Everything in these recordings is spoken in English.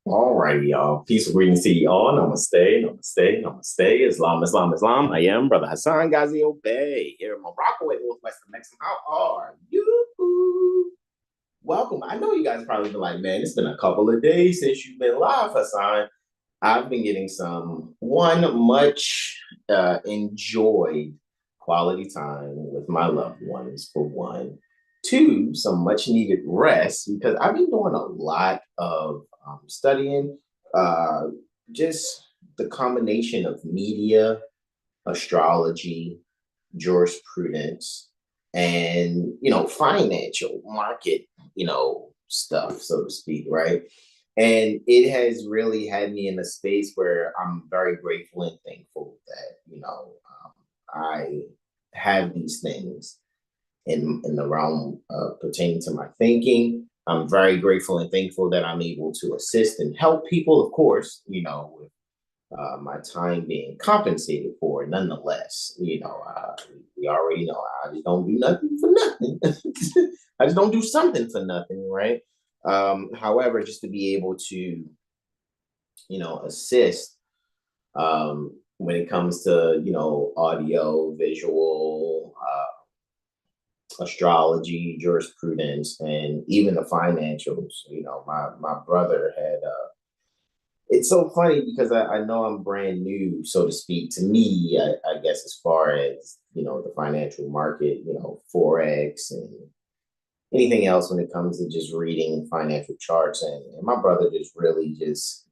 All right, y'all. Peace and greetings to you all. Namaste, namaste, namaste. Islam, Islam, Islam. I am Brother Hasan Ghazi Obey here in Morocco at Northwestern Mexico. How are you? Welcome. I know you guys probably been like, man, it's been a couple of days since you've been live, Hasan. I've been getting some much enjoyed quality time with my loved ones, for one. Two, some much needed rest because I've been doing a lot of studying, uh, just the combination of media, astrology, jurisprudence, and financial market, stuff, so to speak, right? And it has really had me in a space where I'm very grateful and thankful that I have these things in the realm pertaining to my thinking. I'm very grateful and thankful that I'm able to assist and help people, of course, with my time being compensated for. Nonetheless, we already know I just don't do nothing for nothing. I just don't do something for nothing, right? However, just to be able to, assist when it comes to, audio, visual, astrology, jurisprudence, and even the financials. My brother had it's so funny because I know I'm brand new, so to speak, to me, I guess, as far as, the financial market, Forex and anything else when it comes to just reading financial charts. And my brother just really just,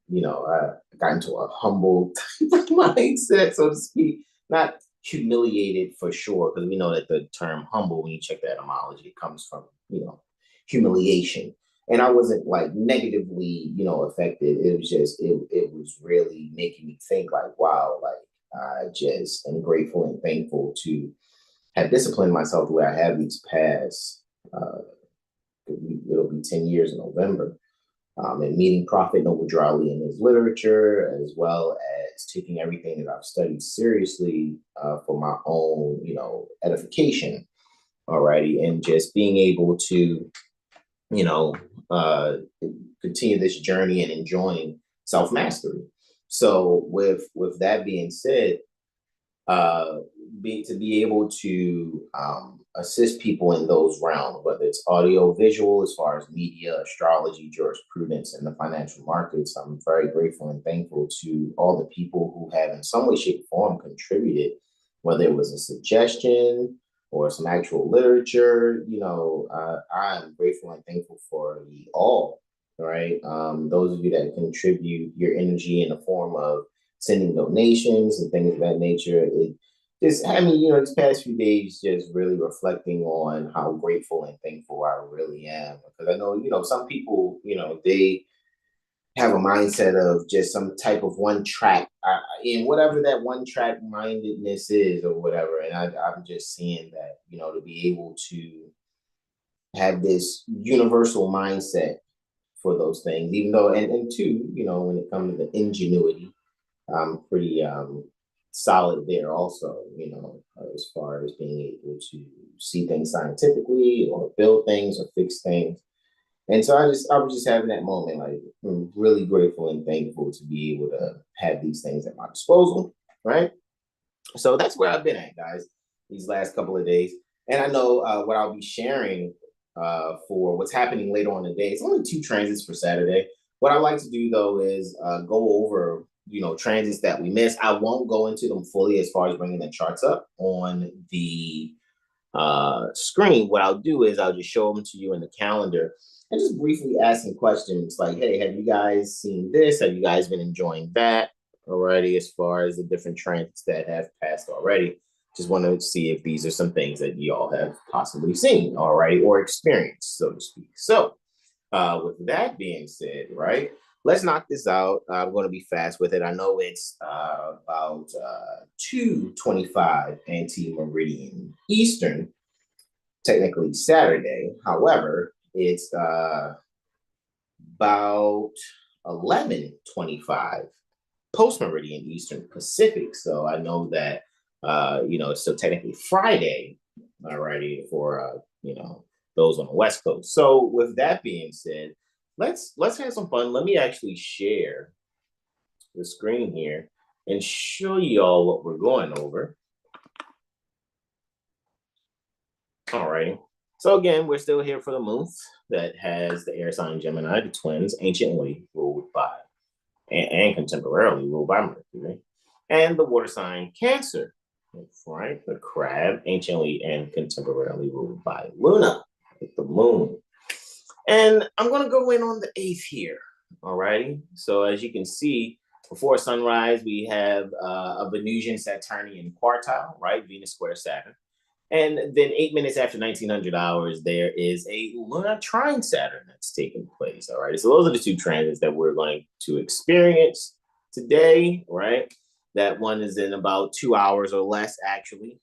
got into a humble type of mindset, so to speak, not humiliated for sure, because we know that the term humble, when you check the etymology, it comes from, humiliation. And I wasn't like negatively, affected. It was just, it was really making me think like, wow, like I just am grateful and thankful to have disciplined myself the way I have these past, uh, it'll be 10 years in November, and meeting Prophet Noble Drali in his literature, as well as taking everything that I've studied seriously for my own, edification. Alrighty. And just being able to, you know, uh, continue this journey and enjoying self mastery. So, with that being said, uh, to be able to assist people in those realms, whether it's audio, visual, as far as media, astrology, jurisprudence, and the financial markets. I'm very grateful and thankful to all the people who have, in some way, shape, or form, contributed, whether it was a suggestion or some actual literature. I'm grateful and thankful for you all. Right, those of you that contribute your energy in the form of sending donations and things of that nature. It just had me, these past few days just really reflecting on how grateful and thankful I really am. Because I know, some people, they have a mindset of just some type of one track, in whatever that one track mindedness is or whatever. And I'm just seeing that, to be able to have this universal mindset for those things, even though, and two, when it comes to the ingenuity, I'm pretty solid there also, as far as being able to see things scientifically or build things or fix things. And so I was just having that moment, like, I'm really grateful and thankful to be able to have these things at my disposal, right? So that's where I've been at, guys, these last couple of days. And I know what I'll be sharing for what's happening later on in the day. It's only two transits for Saturday. What I like to do, though, is go over, transits that we missed. I won't go into them fully as far as bringing the charts up on the screen. What I'll do is I'll just show them to you in the calendar and just briefly asking questions like, hey, have you guys seen this? Have you guys been enjoying that already, as far as the different transits that have passed already? Just want to see if these are some things that you all have possibly seen already or experienced, so to speak. So, with that being said, right, let's knock this out. I'm going to be fast with it. I know it's about 2:25 anti-meridian Eastern, technically Saturday. However, it's about 11:25 post-meridian Eastern Pacific. So I know that, it's still technically Friday, alrighty, for, those on the West Coast. So with that being said, let's have some fun. Let me actually share the screen here and show you all what we're going over. All right. So again, we're still here for the month that has the air sign Gemini, the twins, anciently ruled by and contemporarily ruled by Mercury, and the water sign Cancer, right? The crab, anciently and contemporarily ruled by Luna, the moon. And I'm going to go in on the 8th here. All righty. So as you can see, before sunrise, we have a Venusian Saturnian quartile, right? Venus square Saturn. And then 8 minutes after 1900 hours, there is a lunar trine Saturn that's taking place. All right. So those are the two transits that we're going to experience today, right? That one is in about 2 hours or less, actually,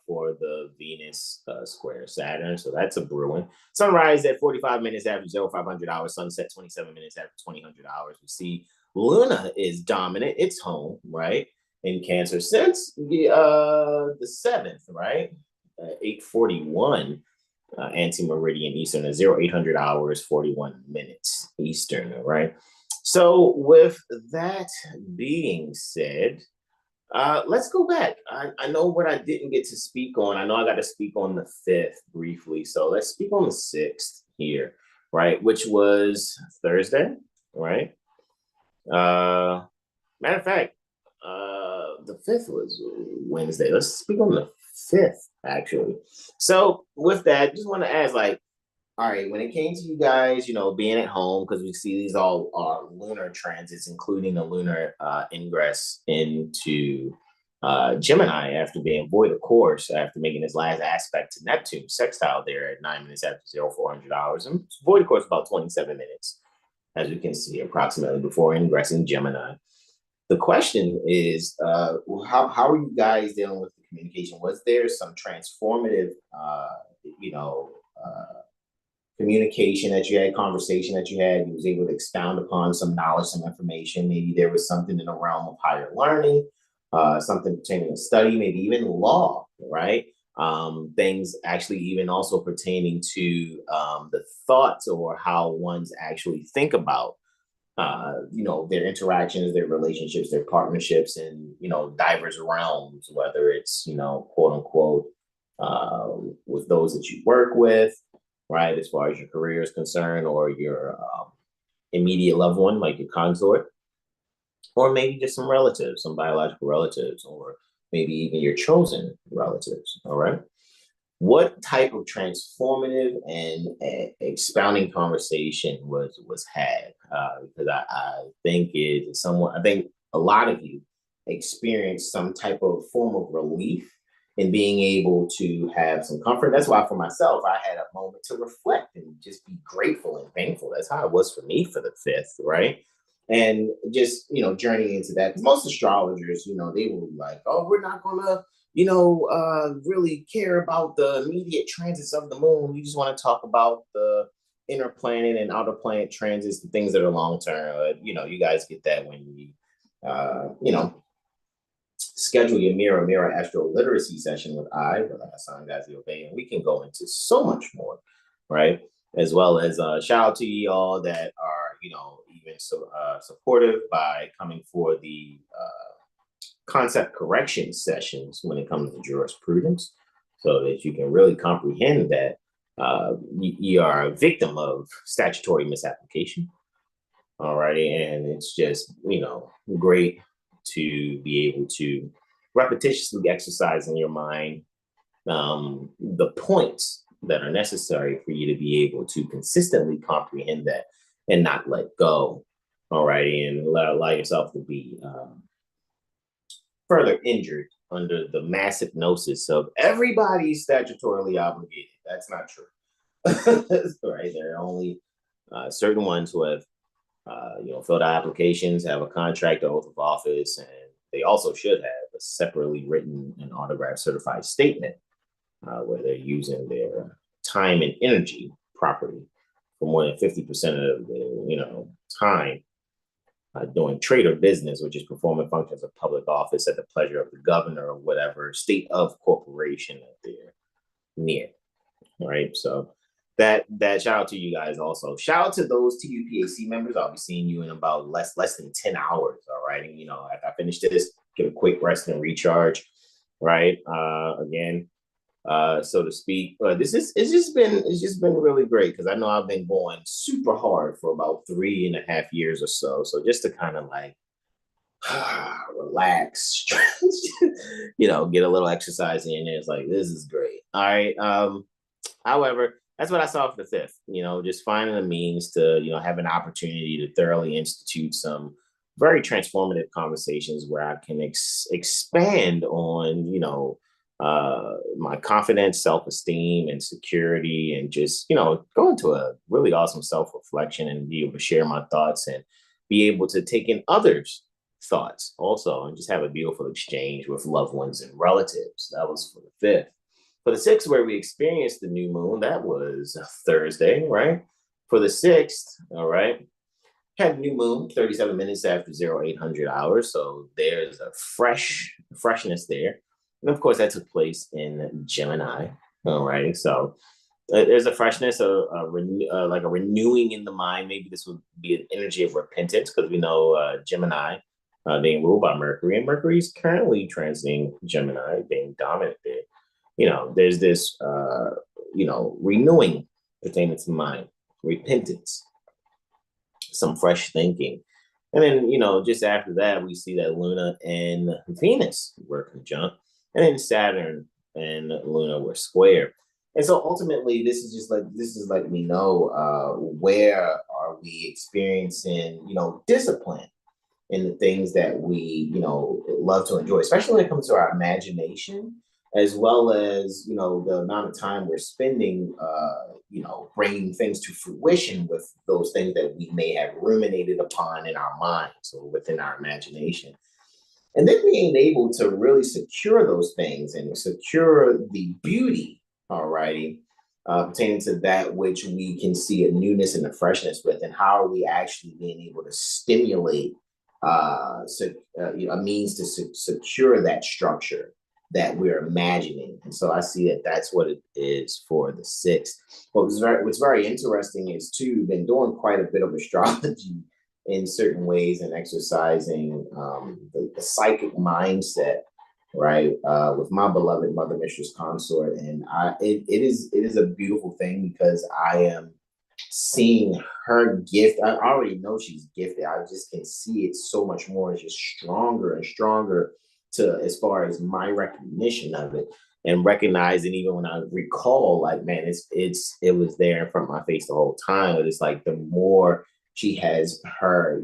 for the Venus square Saturn. So that's a brewing. Sunrise at 45 minutes after 0500 hours, sunset 27 minutes after 2000 hours. We see Luna is dominant. It's home, right? In Cancer since the 7th, right? 8:41 anti-meridian Eastern at 0800 hours, 41 minutes Eastern, right? So with that being said, let's go back. I know what I didn't get to speak on. I know I got to speak on the 5th briefly. So let's speak on the 6th here, right? Which was Thursday, right? Matter of fact, the 5th was Wednesday. Let's speak on the 5th, actually. So with that, just want to ask, like, all right, when it came to you guys, you know, being at home, because we see these all are lunar transits, including a lunar ingress into Gemini after being void of course, after making his last aspect to Neptune, sextile there at 9 minutes after 0400 hours, and void of course about 27 minutes, as we can see, approximately before ingressing Gemini. The question is, how are you guys dealing with the communication? Was there some transformative, you know, communication that you had, conversation that you had? You was able to expound upon some knowledge, some information. Maybe there was something in the realm of higher learning, something pertaining to study, maybe even law, right? Things actually even also pertaining to the thoughts or how one's actually think about you know, their interactions, their relationships, their partnerships in, you know, diverse realms, whether it's, you know, quote unquote, with those that you work with, right, as far as your career is concerned, or your immediate loved one, like your consort, or maybe just some relatives, some biological relatives, or maybe even your chosen relatives, all right? What type of transformative and expounding conversation was had? Because I think it somewhat. I think a lot of you experienced some type of form of relief in being able to have some comfort. That's why for myself, I had a moment to reflect and just be grateful and thankful. That's how it was for me for the 5th, right? And just, you know, journeying into that. Because most astrologers, you know, they were like, oh, we're not gonna, you know, really care about the immediate transits of the moon. We just want to talk about the inner planet and outer planet transits, the things that are long term. You know, you guys get that when you, you know, schedule your mirror AstroLiteracy session with Brother Hasan Ghazi Obey, and we can go into so much more, right? As well as shout out to you all that are, you know, even so supportive by coming for the concept correction sessions when it comes to jurisprudence, so that you can really comprehend that you are a victim of statutory misapplication. All righty. And it's just, you know, great to be able to repetitiously exercise in your mind the points that are necessary for you to be able to consistently comprehend that and not let go. All righty. And allow yourself to be further injured under the massive gnosis of everybody's statutorily obligated. That's not true. Right? There are only certain ones who have, you know, filled out applications, have a contract, oath of office, and they also should have a separately written and autographed certified statement where they're using their time and energy properly for more than 50% of their, you know, time doing trade or business, which is performing functions of public office at the pleasure of the governor or whatever state of corporation that they're near. All right. So that shout out to you guys also. Shout out to those TUPAC members. I'll be seeing you in about less than 10 hours. All right. And after I finish this, get a quick rest and recharge. Right. Again, so to speak. It's just been really great because I know I've been going super hard for about 3.5 years or so. So just to kind of like relax, get a little exercise in there. It's like, this is great. All right. However, that's what I saw for the 5th, just finding a means to, have an opportunity to thoroughly institute some very transformative conversations where I can expand on, my confidence, self-esteem, and security, and just, go into a really awesome self-reflection and be able to share my thoughts and be able to take in others' thoughts also and just have a beautiful exchange with loved ones and relatives. That was for the 5th. For the 6th, where we experienced the new moon, that was Thursday, right? For the 6th, all right, had new moon 37 minutes after 0800 hours. So there's a freshness there. And of course, that took place in Gemini, all right? So there's a freshness, like a renewing in the mind. Maybe this would be an energy of repentance because we know Gemini being ruled by Mercury, and Mercury is currently transiting Gemini, being dominant there. There's this, renewing pertaining to mind, repentance, some fresh thinking. And then, just after that, we see that Luna and Venus were conjunct, and then Saturn and Luna were square. And so ultimately, this is letting me know where are we experiencing, discipline in the things that we, love to enjoy, especially when it comes to our imagination, as well as, the amount of time we're spending, bringing things to fruition with those things that we may have ruminated upon in our minds or within our imagination. And then being able to really secure those things and secure the beauty, alrighty, pertaining to that which we can see a newness and a freshness with, and how are we actually being able to stimulate a means to secure that structure that we're imagining. And so I see that that's what it is for the 6th. What's very interesting is too, been doing quite a bit of astrology in certain ways and exercising the psychic mindset, right, with my beloved mother, mistress, consort. And it is a beautiful thing because I am seeing her gift. I already know she's gifted. I just can see it so much more. It's just stronger and stronger to as far as my recognition of it, and recognizing even when I recall, like, man, it was there in front of my face the whole time. It's like the more she has her,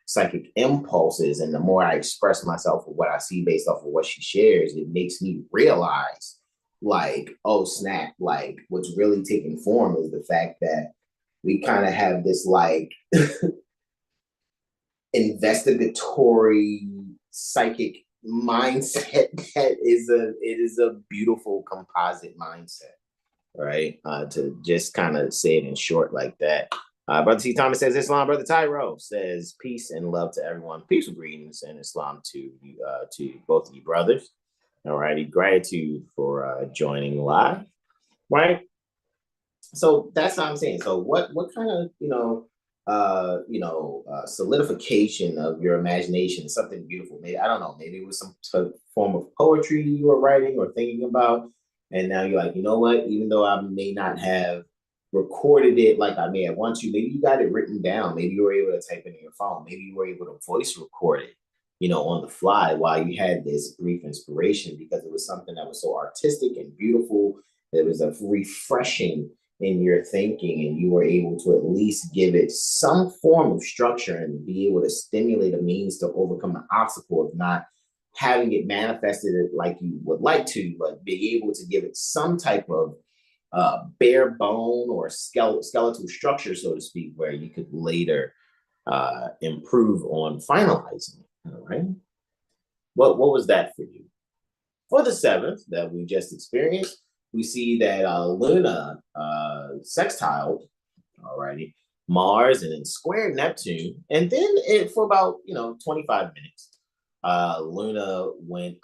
psychic impulses, and the more I express myself with what I see based off of what she shares, it makes me realize, like, oh snap, like what's really taking form is the fact that we kind of have this like investigatory psychic mindset that is a beautiful composite mindset, right? To just kind of say it in short like that. Brother T. Thomas says Islam. Brother Tyro says peace and love to everyone. Peace and greetings and Islam to both of you brothers. All righty, gratitude for joining live, right? So that's what I'm saying. So what kind of solidification of your imagination, something beautiful. Maybe, I don't know, maybe it was some form of poetry you were writing or thinking about, and now you're like, you know what? Even though I may not have recorded it like I may have wanted to, maybe you got it written down. Maybe you were able to type it in your phone. Maybe you were able to voice record it, on the fly while you had this brief inspiration, because it was something that was so artistic and beautiful. It was a refreshing in your thinking, and you were able to at least give it some form of structure and be able to stimulate a means to overcome the obstacle of not having it manifested like you would like to, but being able to give it some type of bare bone or skeletal structure, so to speak, where you could later improve on finalizing it. All right. What was that for you? For the 7th that we just experienced, we see that Luna sextiled, alrighty, Mars, and then squared Neptune. And then for about 25 minutes, Luna went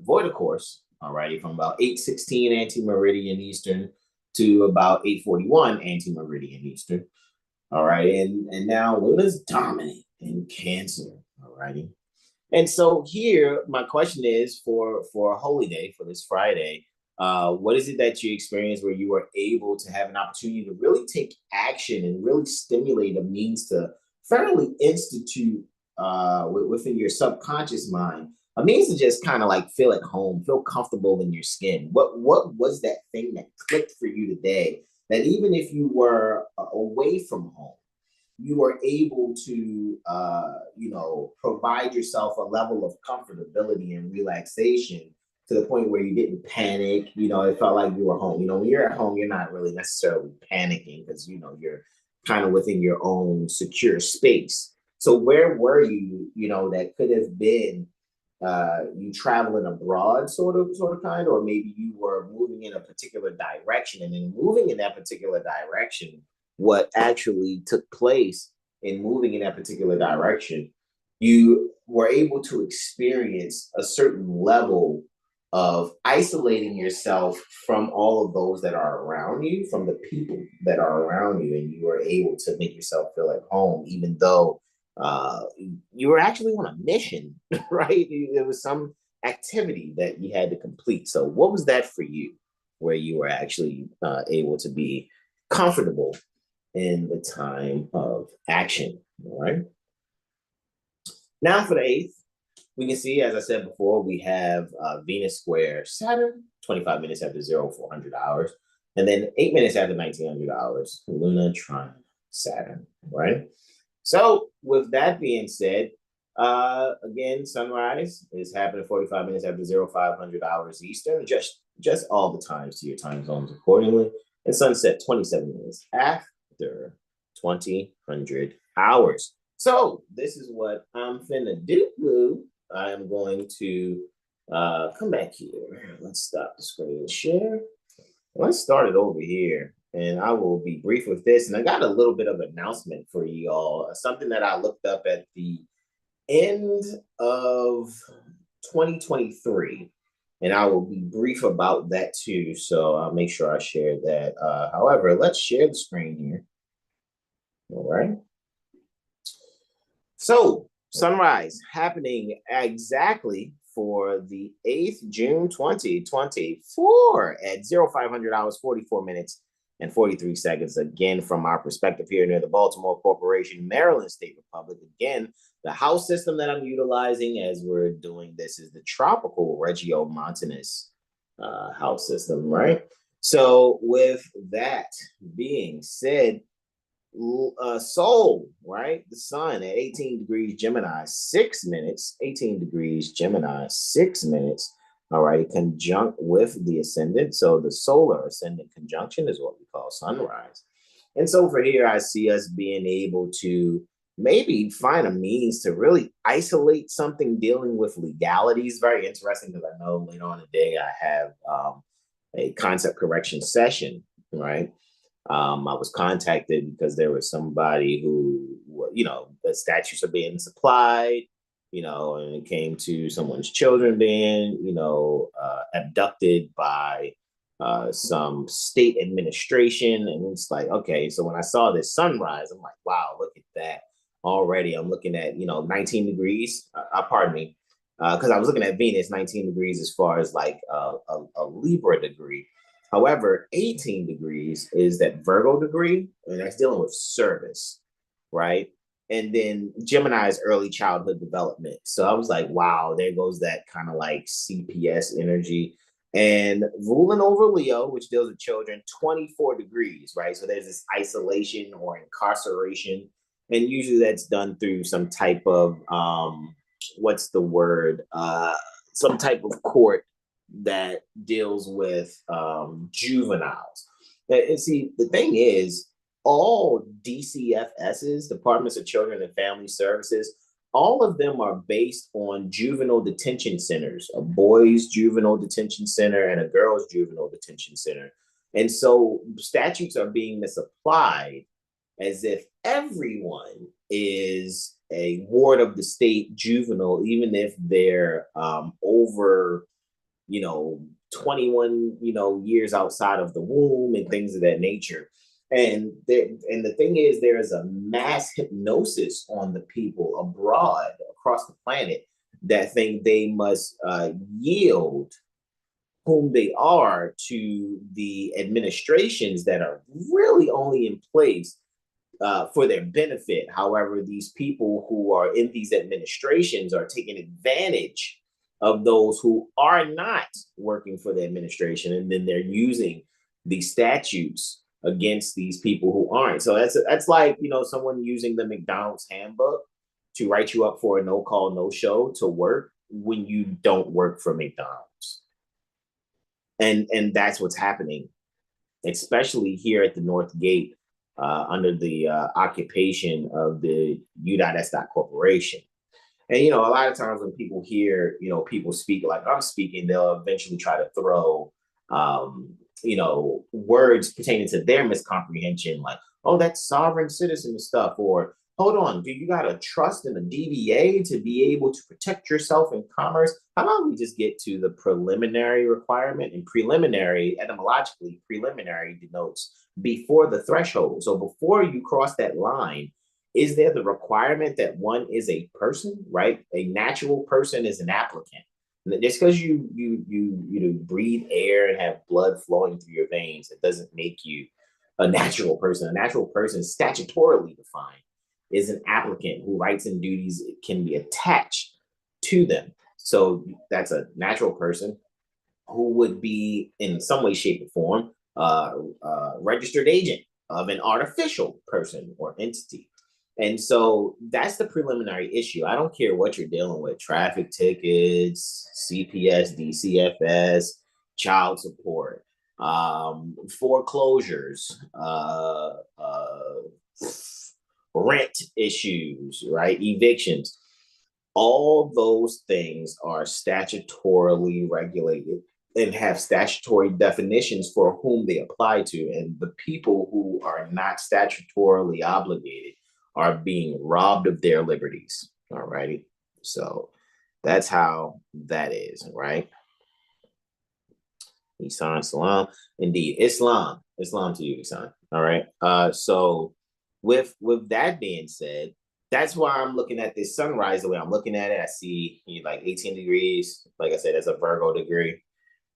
void of course, alrighty, from about 8:16 anti-meridian Eastern to about 8:41 anti-meridian Eastern. All right. And now Luna's dominant in Cancer. All righty. And so here, my question is for a holy day, for this Friday, what is it that you experienced where you were able to have an opportunity to really take action and really stimulate a means to fairly institute within your subconscious mind a means to just kind of like feel at home, feel comfortable in your skin? What was that thing that clicked for you today that even if you were away from home, you were able to, provide yourself a level of comfortability and relaxation to the point where you didn't panic. It felt like you were home. When you're at home, you're not really necessarily panicking because, you're kind of within your own secure space. So where were you, that could have been you traveling abroad sort of kind, or maybe you were moving in a particular direction, and then moving in that particular direction, what actually took place in moving in that particular direction, you were able to experience a certain level of isolating yourself from all of those that are around you, from the people that are around you, and you were able to make yourself feel at home, even though uh, you were actually on a mission, right? There was some activity that you had to complete. So, what was that for you, where you were actually able to be comfortable in the time of action? All right. Now, for the eighth, we can see, as I said before, we have Venus square Saturn, 25 minutes after 0400 hours, and then 8 minutes after 1900 hours, Luna trine Saturn, right? So, with that being said, again, sunrise is happening 45 minutes after 0500 hours Eastern, just all the times to your time zones accordingly, and sunset 27 minutes after 2000 hours. So, this is what I'm finna do. I'm going to come back here. Let's stop the screen share. Let's start it over here, and I will be brief with this. And I got a little bit of announcement for you all, something that I looked up at the end of 2023, and I will be brief about that too. So I'll make sure I share that. However, let's share the screen here. All right. So sunrise happening exactly for the 8th June 2024 at 0500 hours 44 minutes and 43 seconds. Again, from our perspective here near the Baltimore Corporation, Maryland State Republic. Again, the house system that I'm utilizing as we're doing this is the tropical Regiomontanus house system, right? So with that being said, Sol, right? The sun at 18 degrees Gemini, 6 minutes, 18 degrees Gemini, 6 minutes. All right, conjunct with the ascendant. So the solar ascendant conjunction is what we call sunrise. And so for here, I see us being able to maybe find a means to really isolate something dealing with legalities. Very interesting because I know later on today I have a concept correction session, right? I was contacted because there was somebody who, the statutes are being supplied, and it came to someone's children being, abducted by some state administration. And it's like, okay, so when I saw this sunrise, I'm like, wow, look at that. Already, I'm looking at, 19 degrees, pardon me, because I was looking at Venus, 19 degrees as far as like a Libra degree. However, 18 degrees is that Virgo degree, and that's dealing with service, right? And then Gemini is early childhood development. So I was like, wow, there goes that kind of like CPS energy. And ruling over Leo, which deals with children, 24 degrees, right? So there's this isolation or incarceration. And usually that's done through some type of, what's the word? Some type of court that deals with juveniles. And see, the thing is, all DCFSs, Departments of Children and Family Services, all of them are based on juvenile detention centers, a boys' juvenile detention center and a girls' juvenile detention center. And so statutes are being misapplied as if everyone is a ward of the state juvenile, even if they're over 21, years outside of the womb and things of that nature. And the thing is, there is a mass hypnosis on the people abroad across the planet that think they must yield whom they are to the administrations that are really only in place for their benefit. However, these people who are in these administrations are taking advantage of those who are not working for the administration, and then they're using these statutes against these people who aren't. So that's like someone using the McDonald's handbook to write you up for a no call, no show to work when you don't work for McDonald's. And that's what's happening, especially here at the North Gate under the occupation of the U.S. Corporation. And, a lot of times when people hear, people speak like I'm speaking, they'll eventually try to throw, words pertaining to their miscomprehension, like, oh, that's sovereign citizen stuff, or hold on, do you got to trust in the DBA to be able to protect yourself in commerce? How about we just get to the preliminary requirement? And preliminary, etymologically, preliminary denotes before the threshold. So before you cross that line, is there the requirement that one is a person, right? A natural person is an applicant. Just because you breathe air and have blood flowing through your veins, it doesn't make you a natural person. A natural person, statutorily defined, is an applicant who rights and duties can be attached to them. So that's a natural person who would be in some way, shape, or form registered agent of an artificial person or entity. And so that's the preliminary issue. I don't care what you're dealing with: traffic tickets, CPS, DCFS, child support, foreclosures, rent issues, right? Evictions. All those things are statutorily regulated and have statutory definitions for whom they apply to. And the people who are not statutorily obligated are being robbed of their liberties. All righty. So that's how that is, right? Hasan, salam. Indeed, Islam to you, Hasan. All right. So with that being said, that's why I'm looking at this sunrise the way I'm looking at it. I see like 18 degrees. Like I said, it's a Virgo degree,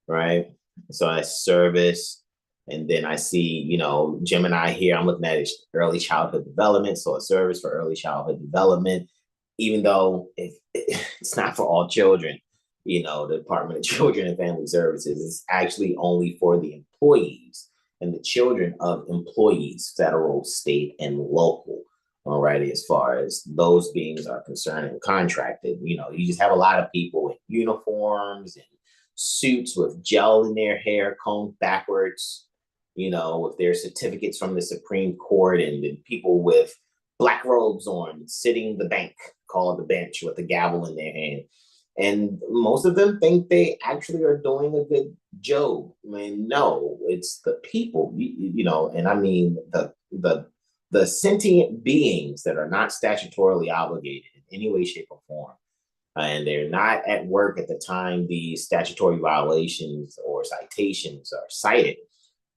right? So that's service. And then I see, Gemini here. I'm looking at it, early childhood development. So a service for early childhood development, even though it's not for all children. The Department of Children and Family Services is actually only for the employees and the children of employees, federal, state, and local. Alrighty, as far as those beings are concerned and contracted, you just have a lot of people in uniforms and suits with gel in their hair, combed backwards, with their certificates from the Supreme Court, and then people with black robes on sitting the bank, called the bench, with a gavel in their hand. And most of them think they actually are doing a good job. I mean, no, it's the people, and I mean the sentient beings that are not statutorily obligated in any way, shape, or form. And they're not at work at the time the statutory violations or citations are cited.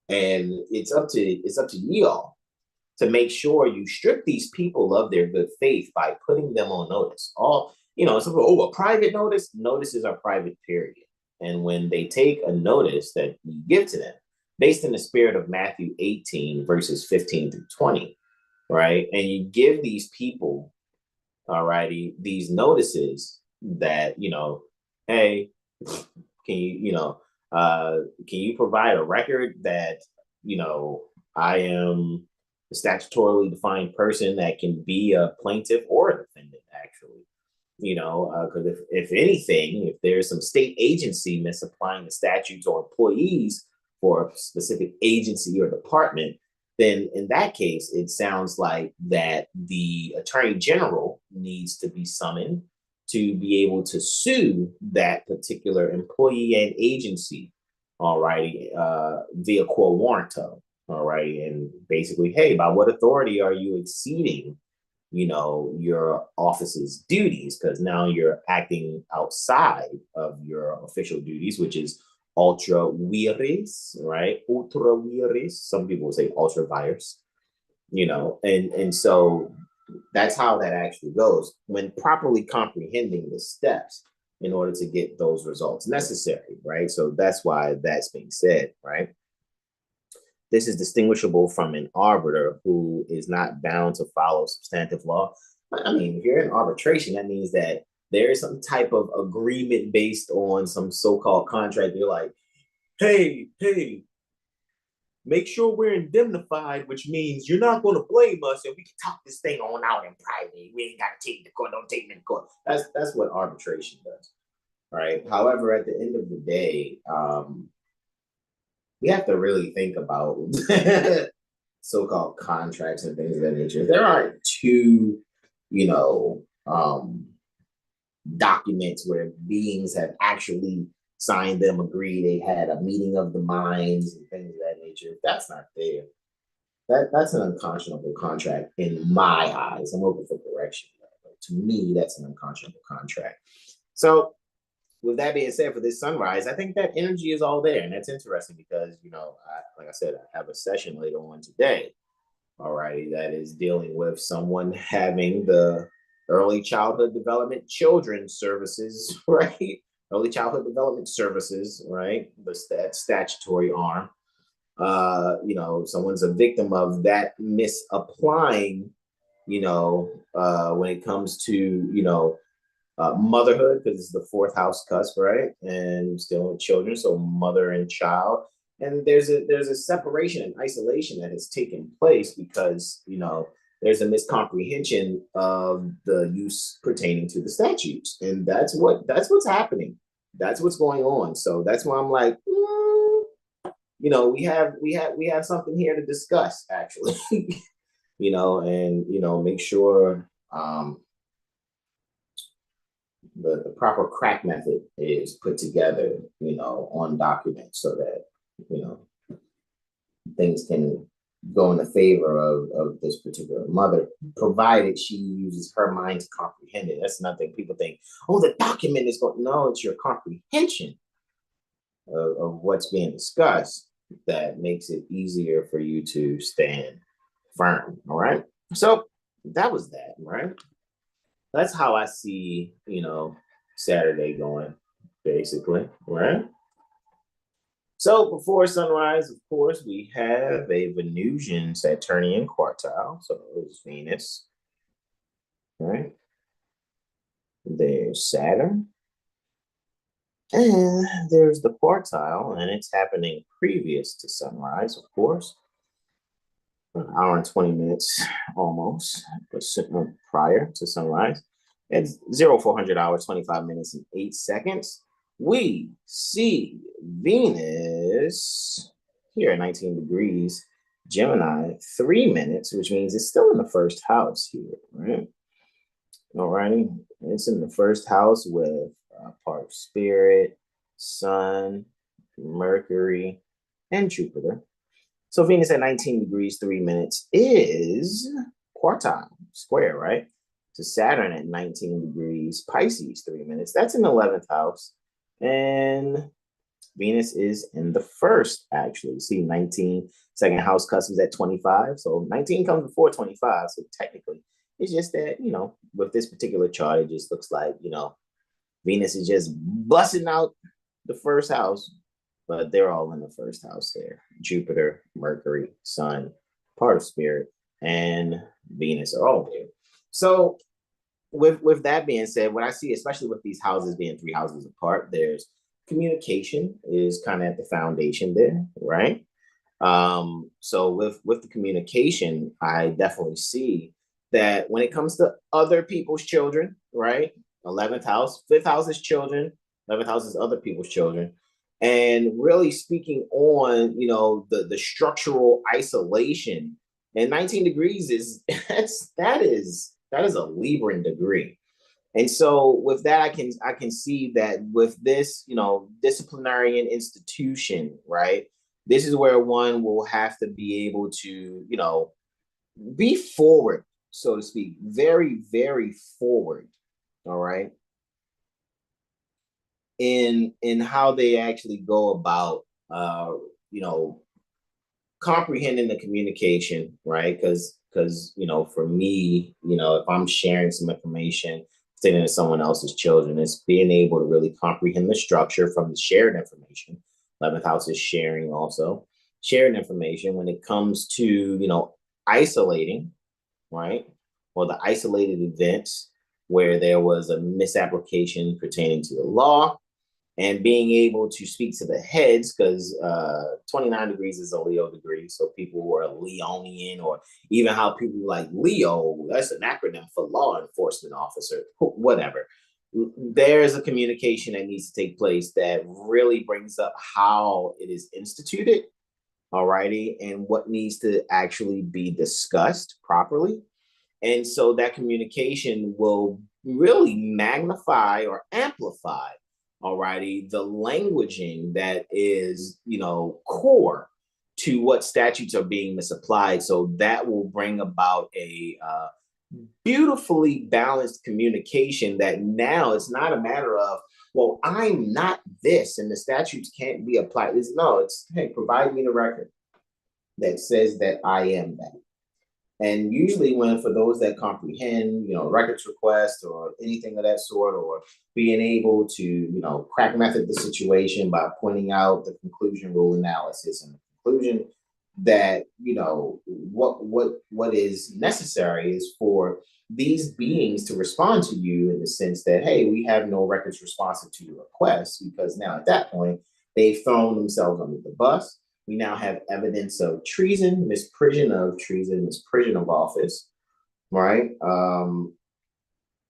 And it's up to you all to make sure you strip these people of their good faith by putting them on notice. A private notice. Notices are private, period. And when they take a notice that you give to them, based in the spirit of Matthew 18, verses 15 through 20, right? And you give these people, alrighty, these notices that, hey, can you provide a record that, I am a statutorily defined person that can be a plaintiff or a defendant, actually? Because if anything, if there's some state agency misapplying the statutes or employees for a specific agency or department, then in that case, it sounds like that the attorney general needs to be summoned to be able to sue that particular employee and agency, all righty, via quo warranto, all right, and basically, hey, by what authority are you exceeding your office's duties? Because now you're acting outside of your official duties, which is ultra virus, right? Ultra virus. Some people say ultra virus, and so that's how that actually goes when properly comprehending the steps in order to get those results necessary, right? So that's why that's being said, right? This is distinguishable from an arbiter who is not bound to follow substantive law. I mean, if you're in arbitration, that means that there is some type of agreement based on some so-called contract. You're like, hey, make sure we're indemnified, which means you're not going to blame us and we can talk this thing on out in private. We ain't got to take the court, don't take me to court. That's what arbitration does, right? However, at the end of the day, we have to really think about so-called contracts and things of that nature. There aren't two, documents where beings have actually signed them, agree they had a meeting of the minds and things of that nature. That's not there. That's an unconscionable contract in my eyes. I'm open for correction. But to me, that's an unconscionable contract. So with that being said, for this sunrise, I think that energy is all there. And that's interesting because, like I said, I have a session later on today, all right, that is dealing with someone having the early childhood development children's services, right? Early childhood development services, right? That statutory arm. Someone's a victim of that misapplying, when it comes to, motherhood, because it's the fourth house cusp, right? And still with children, so mother and child. And there's a separation and isolation that has taken place because, there's a miscomprehension of the use pertaining to the statutes. And that's what's happening. That's what's going on. So that's why I'm like, we have something here to discuss, actually. And make sure the proper crack method is put together, on documents so that, things can go in the favor of this particular mother, provided she uses her mind to comprehend it. That's nothing. People think, oh, the document is going. No, it's your comprehension of what's being discussed that makes it easier for you to stand firm. All right. So that was that, right? That's how I see, Saturday going, basically, right? So before sunrise, of course, we have a Venusian Saturnian quartile. So it's Venus, right? There's Saturn. And there's the quartile, and it's happening previous to sunrise, of course. An hour and 20 minutes almost, but prior to sunrise. At 0400 hours, 25 minutes, and 8 seconds. We see Venus here at 19 degrees, Gemini, 3 minutes, which means it's still in the first house here, right? All righty. It's in the first house with part of Spirit, Sun, Mercury, and Jupiter. So Venus at 19 degrees, 3 minutes is quartile, square, right? To Saturn at 19 degrees, Pisces, 3 minutes. That's in the 11th house. And Venus is in the first, actually. See, 19, second house customs at 25. So 19 comes before 25. So technically, it's just that, with this particular chart, it just looks like, Venus is just busting out the first house, but they're all in the first house there. Jupiter, Mercury, Sun, part of Spirit, and Venus are all there. So with that being said, what I see, especially with these houses being 3 houses apart, there's communication is kind of at the foundation there, right? So with the communication, I definitely see that when it comes to other people's children, right? 11th house, 5th house is children, 11th house is other people's children. And really speaking on, the structural isolation, and 19 degrees is that is a Libran degree. And so with that, I can see that with this, disciplinarian institution, right? This is where one will have to be able to, be forward, so to speak, very, very forward. All right. in how they actually go about you know, comprehending the communication, right? Because for me, if I'm sharing some information sitting to someone else's children, it's being able to really comprehend the structure from the shared information. 11th house is sharing, also shared information when it comes to isolating, right? Or the isolated events where there was a misapplication pertaining to the law, and being able to speak to the heads, because 29 degrees is a Leo degree. So people who are Leonian, or even how people like Leo, that's an acronym for law enforcement officer, whatever. There's a communication that needs to take place that really brings up how it is instituted, alrighty, and what needs to actually be discussed properly. And so that communication will really magnify or amplify, alrighty, the languaging that is, core to what statutes are being misapplied. So that will bring about a beautifully balanced communication that now it's not a matter of, well, I'm not this and the statutes can't be applied. It's, hey, provide me the record that says that I am that. And usually for those that comprehend, records request or anything of that sort, or being able to, crack method the situation by pointing out the conclusion rule analysis and the conclusion that, what is necessary is for these beings to respond to you in the sense that, hey, we have no records responsive to your request, because now at that point, they've thrown themselves under the bus. We now have evidence of treason, misprision of treason, misprision of office, right? Among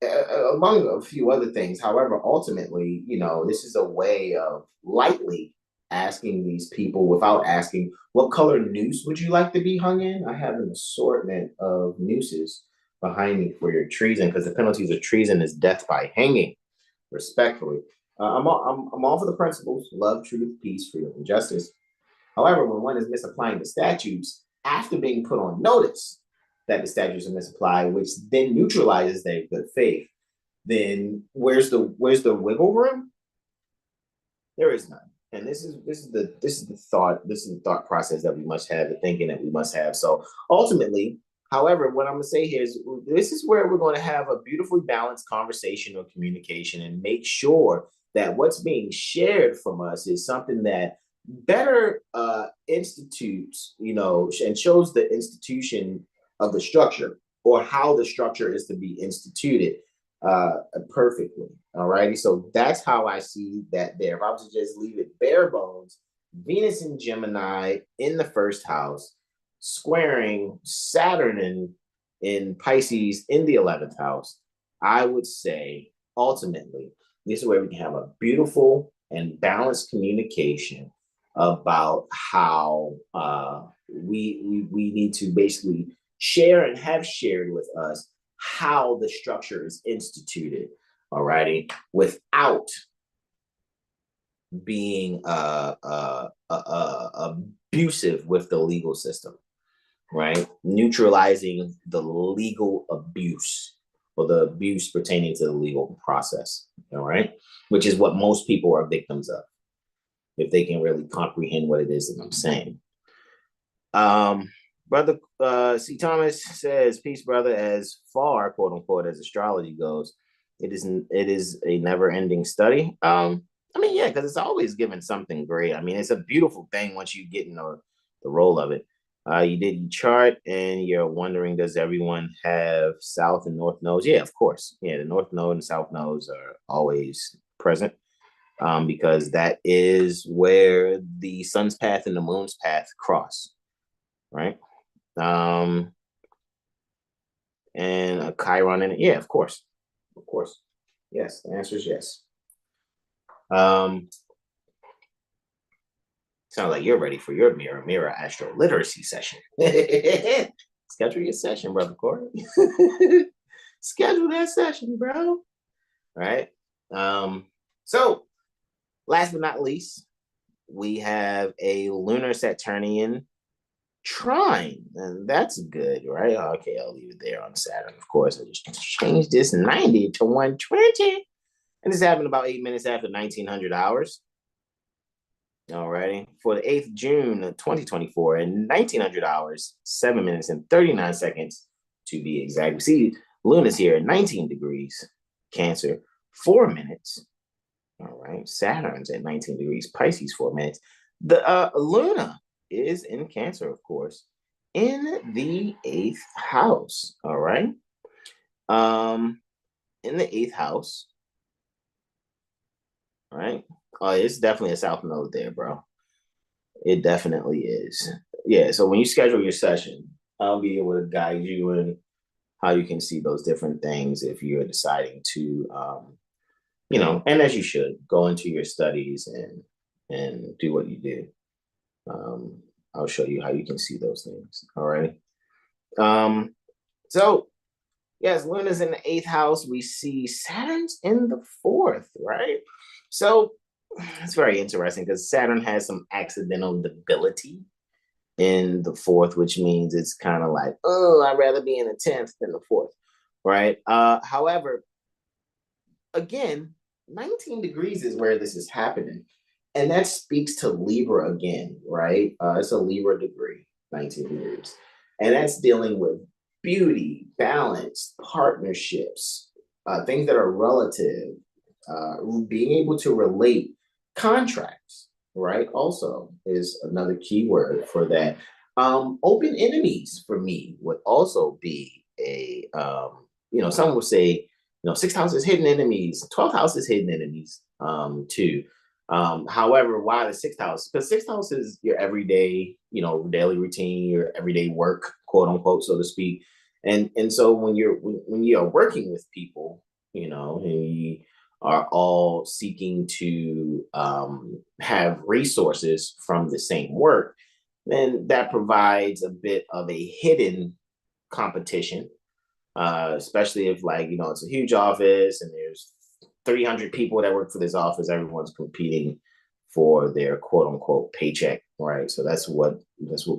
a few other things. However, ultimately, this is a way of lightly asking these people without asking, what color noose would you like to be hung in? I have an assortment of nooses behind me for your treason, because the penalties of treason is death by hanging, respectfully. I'm all for the principles: love, truth, peace, freedom, and justice. However, when one is misapplying the statutes after being put on notice that the statutes are misapplied, which then neutralizes their good faith, then where's the wiggle room? There is none. And this is the thought process that we must have, the thinking that we must have. So ultimately, however, what I'm going to say here is this is where we're going to have a beautifully balanced conversation or communication, and make sure that what's being shared from us is something that better institutes, and shows the institution of the structure, or how the structure is to be instituted perfectly. All righty. So that's how I see that there. If I was to just leave it bare bones, Venus in Gemini in the first house, squaring Saturn in Pisces in the 11th house, I would say ultimately this is where we can have a beautiful and balanced communication about how we need to basically share and have shared with us how the structure is instituted, alrighty, without being abusive with the legal system, right? Neutralizing the legal abuse, or the abuse pertaining to the legal process, all right? Which is what most people are victims of, if they can really comprehend what it is that I'm saying. Brother C. Thomas says, peace, brother. As far, quote unquote, as astrology goes, it is a never-ending study. I mean, yeah, because it's always given something great. I mean, it's a beautiful thing once you get in the role of it. You did your chart and you're wondering, does everyone have south and north nodes? Yeah, of course. Yeah, the north node and south nodes are always present. Because that is where the sun's path and the moon's path cross, right? And a Chiron in it. Yeah, of course. Of course. Yes, the answer is yes. Sounds like you're ready for your mirror AstroLiteracy session. Schedule your session, brother Corey. Schedule that session, bro. Right? So last but not least, we have a lunar Saturnian trine, and that's good, right? Okay, I'll leave it there on Saturn. Of course, I just changed this 90 to 120. And this happened about 8 minutes after 1900 hours. Alrighty. For the 8th June 2024 in 1900 hours, 7 minutes and 39 seconds to be exact. We see Luna's here at 19 degrees, Cancer, 4 minutes. All right. Saturn's at 19 degrees, Pisces, 4 minutes. The Luna is in Cancer, of course, in the 8th house. All right. In the 8th house. All right. Oh, it's definitely a south node there, bro. It definitely is. Yeah. So when you schedule your session, I'll be able to guide you in how you can see those different things if you're deciding to, and as you should, go into your studies and do what you do. I'll show you how you can see those things. All right. So yes, Luna's in the 8th house. We see Saturn's in the 4th, right? So it's very interesting because Saturn has some accidental debility in the 4th, which means it's kind of like, oh, I'd rather be in the 10th than the 4th, right? However, again, 19 degrees is where this is happening. And that speaks to Libra again, right? It's a Libra degree, 19 degrees. And that's dealing with beauty, balance, partnerships, things that are relative, being able to relate, contracts, right? Also is another keyword for that. Open enemies for me would also be some would say, 6th house is hidden enemies, 12th house is hidden enemies, too. However, why the 6th house? Because 6th house is your everyday, daily routine, your everyday work, quote unquote, so to speak. And so when you're working with people, and you are all seeking to have resources from the same work, then that provides a bit of a hidden competition, especially if it's a huge office and there's 300 people that work for this office. Everyone's competing for their quote unquote paycheck, right? So that's what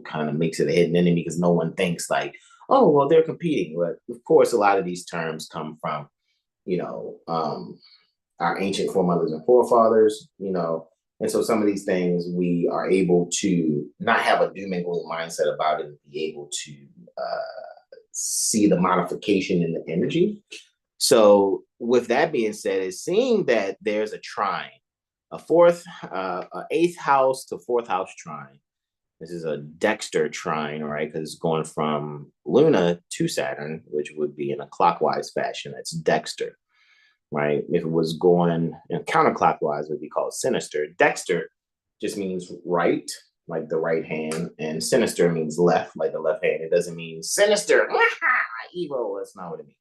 kind of makes it a hidden enemy, because no one thinks like, oh, well, they're competing. But of course, a lot of these terms come from, our ancient foremothers and forefathers, and so some of these things we are able to not have a doom and gloom mindset about it and be able to see the modification in the energy. So with that being said, is seeing that there's a trine, a 8th house to 4th house trine. This is a Dexter trine, right? Because it's going from Luna to Saturn, which would be in a clockwise fashion. That's Dexter, right? If it was going in counterclockwise, it would be called Sinister. Dexter just means right, like the right hand, and Sinister means left, like the left hand. It doesn't mean sinister, evil. That's not what it means.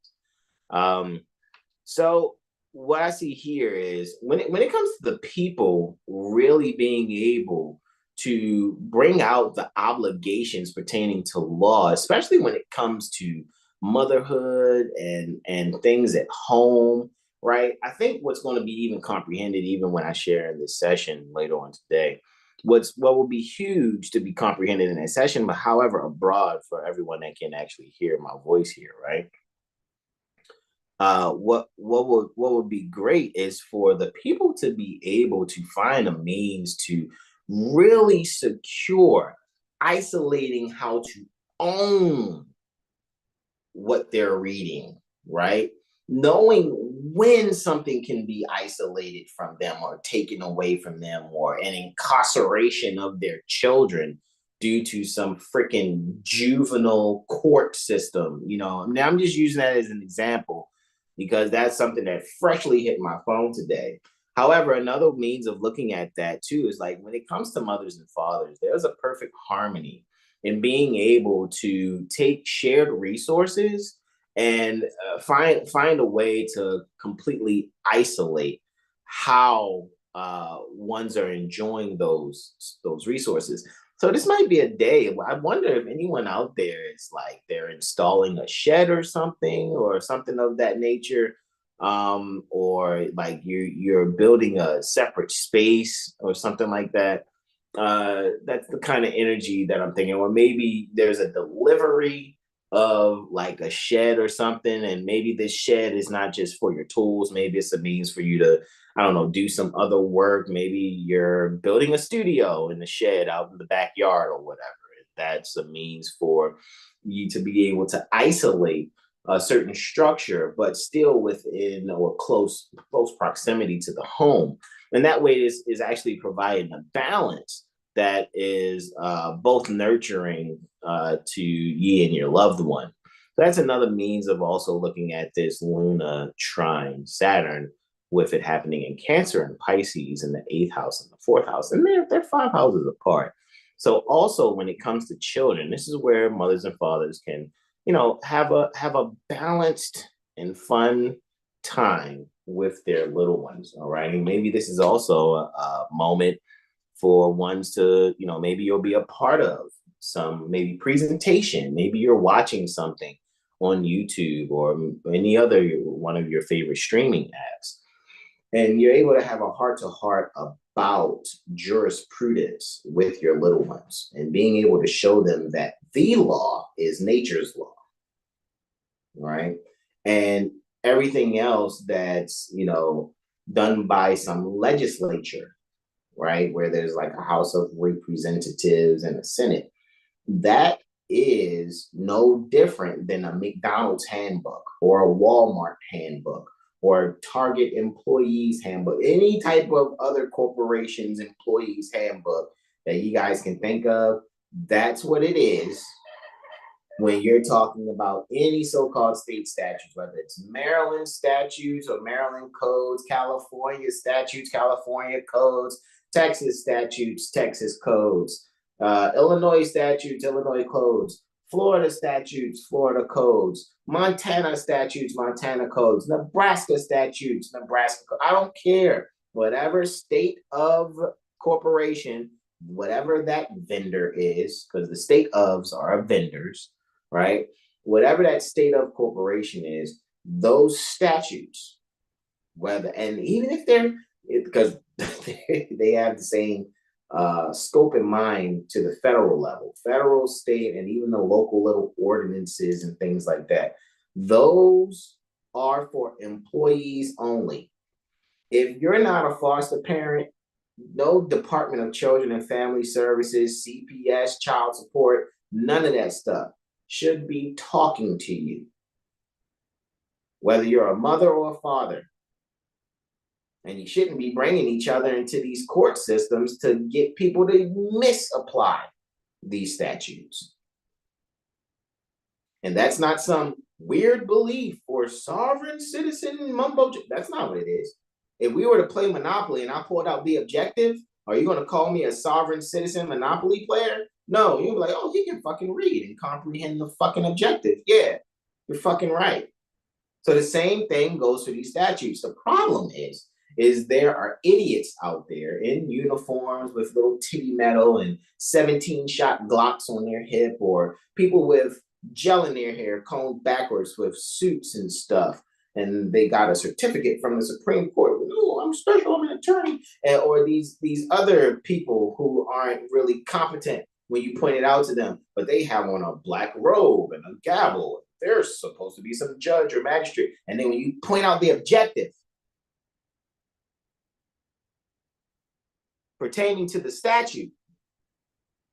So what I see here is when it comes to the people really being able to bring out the obligations pertaining to law, especially when it comes to motherhood and things at home, right? I think what's going to be even comprehended, even when I share in this session later on today, what will be huge to be comprehended in that session, but however abroad for everyone that can actually hear my voice here, right? What would be great is for the people to be able to find a means to really secure isolating how to own what they're reading, right? Knowing when something can be isolated from them or taken away from them, or an incarceration of their children due to some freaking juvenile court system. Now I'm just using that as an example because that's something that freshly hit my phone today. However, another means of looking at that too is like when it comes to mothers and fathers, there's a perfect harmony in being able to take shared resources and find a way to completely isolate how ones are enjoying those resources. So this might be a day. I wonder if anyone out there is like they're installing a shed or something of that nature, or like you're building a separate space or something like that. That's the kind of energy that I'm thinking. Or maybe there's a delivery of like a shed or something, and maybe this shed is not just for your tools, maybe it's a means for you to, I don't know, do some other work. Maybe you're building a studio in the shed out in the backyard or whatever. That's a means for you to be able to isolate a certain structure but still within or close proximity to the home, and that way is actually providing a balance that is both nurturing to ye and your loved one. So that's another means of also looking at this Luna trine Saturn, with it happening in Cancer and Pisces in the 8th house and the 4th house, and they're 5 houses apart. So also when it comes to children, this is where mothers and fathers can, have a balanced and fun time with their little ones. All right, and maybe this is also a moment for ones to, maybe you'll be a part of some maybe presentation. Maybe you're watching something on YouTube or any other one of your favorite streaming apps, and you're able to have a heart to heart about jurisprudence with your little ones and being able to show them that the law is nature's law, right? And everything else that's, done by some legislature, right? Where there's like a House of Representatives and a Senate. That is no different than a McDonald's handbook or a Walmart handbook or Target employees handbook, any type of other corporations employees handbook that you guys can think of. That's what it is when you're talking about any so-called state statutes, whether it's Maryland statutes or Maryland codes, California statutes, California codes, Texas statutes, Texas codes, Illinois statutes, Illinois codes, Florida statutes, Florida codes, Montana statutes, Montana codes, Nebraska statutes, Nebraska codes. I don't care. Whatever state of corporation, whatever that vendor is, because the state ofs are vendors, right? Whatever that state of corporation is, those statutes, whether, and even if they're, because they have the same scope in mind to the federal level, federal, state, and even the local little ordinances and things like that. Those are for employees only. If you're not a foster parent, no Department of Children and Family Services, CPS, child support, none of that stuff should be talking to you. Whether you're a mother or a father, and you shouldn't be bringing each other into these court systems to get people to misapply these statutes. And that's not some weird belief or sovereign citizen mumbo. That's not what it is. If we were to play Monopoly and I pulled out the objective, are you going to call me a sovereign citizen Monopoly player? No, you'll be like, oh, he can fucking read and comprehend the fucking objective. Yeah, you're fucking right. So the same thing goes for these statutes. The problem is there are idiots out there in uniforms with little titty metal and 17-shot Glocks on their hip, or people with gel in their hair combed backwards with suits and stuff, and they got a certificate from the Supreme Court. Oh, I'm special, I'm an attorney. Or these other people who aren't really competent when you point it out to them, but they have on a black robe and a gavel. They're supposed to be some judge or magistrate. And then when you point out the objective pertaining to the statute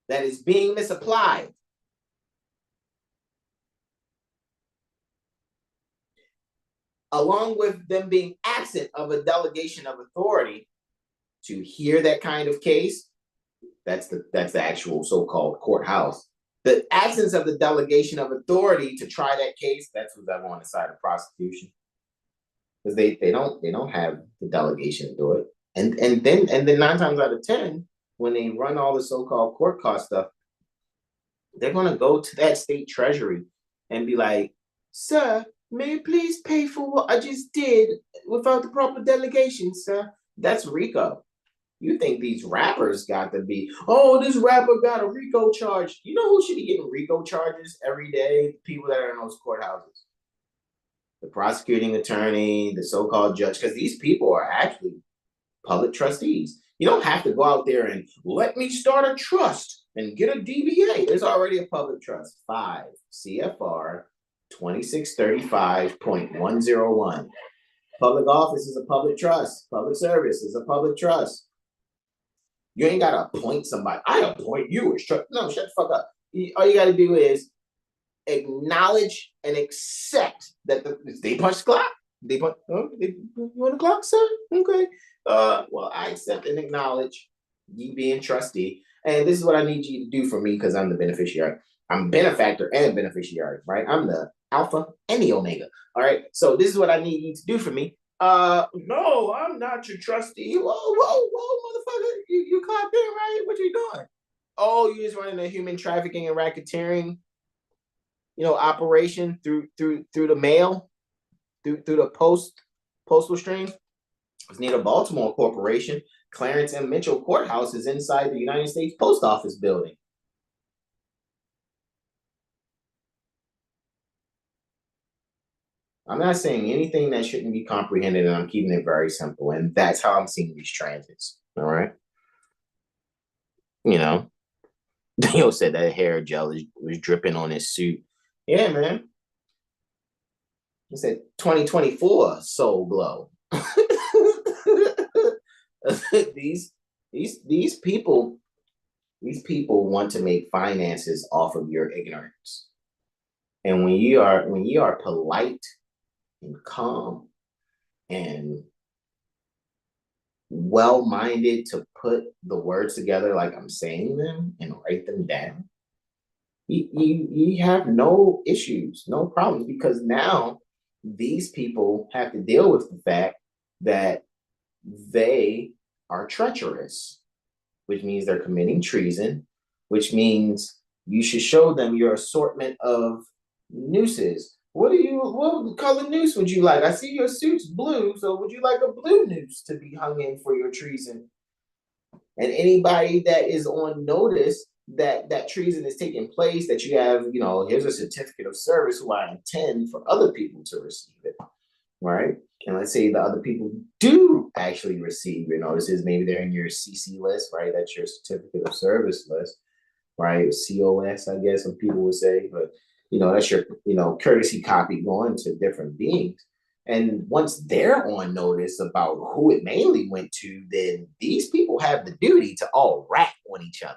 that is being misapplied, along with them being absent of a delegation of authority to hear that kind of case, that's the actual so-called courthouse. The absence of the delegation of authority to try that case, that's what's ever on the side of prosecution, because they don't have the delegation to do it. And then 9 times out of 10, when they run all the so-called court cost stuff, they're going to go to that state treasury and be like, sir, may you please pay for what I just did without the proper delegation, sir? That's RICO. You think these rappers got to be, oh, this rapper got a RICO charge. You know who should be getting RICO charges every day? People that are in those courthouses. The prosecuting attorney, the so-called judge, because these people are actually public trustees. You don't have to go out there and let me start a trust and get a DBA. There's already a public trust. 5 CFR 2635.101. Public office is a public trust. Public service is a public trust. You ain't gotta appoint somebody. I appoint you. No, shut the fuck up. All you gotta do is acknowledge and accept that they punch the clock. They punch. Oh, you want the clock, sir? Okay. Well, I accept and acknowledge you being trustee, and this is what I need you to do for me because I'm the beneficiary. I'm benefactor and beneficiary, right? I'm the alpha and the omega. All right. So this is what I need you to do for me. No, I'm not your trustee. Whoa, motherfucker! You caught there, right? What you doing? Oh, you just running a human trafficking and racketeering, operation through the mail, through the postal stream. It's near the Baltimore Corporation. Clarence M. Mitchell Courthouse is inside the United States Post Office building. I'm not saying anything that shouldn't be comprehended, and I'm keeping it very simple. And that's how I'm seeing these transits. All right. Daniel said that hair gel was dripping on his suit. Yeah, man. He said 2024 soul glow. these people want to make finances off of your ignorance. And when you are polite and calm and well-minded to put the words together like I'm saying them and write them down, you have no issues, no problems, because now these people have to deal with the fact that they are treacherous, which means they're committing treason, which means you should show them your assortment of nooses. What color noose would you like? I see your suit's blue, so would you like a blue noose to be hung in for your treason? And anybody that is on notice that treason is taking place, that you have, here's a certificate of service who I intend for other people to receive it, right? And let's say the other people do actually receive your notices. Maybe they're in your CC list, right? That's your certificate of service list, right? COS, I guess some people would say, but that's your, courtesy copy going to different beings. And once they're on notice about who it mainly went to, then these people have the duty to all rat on each other.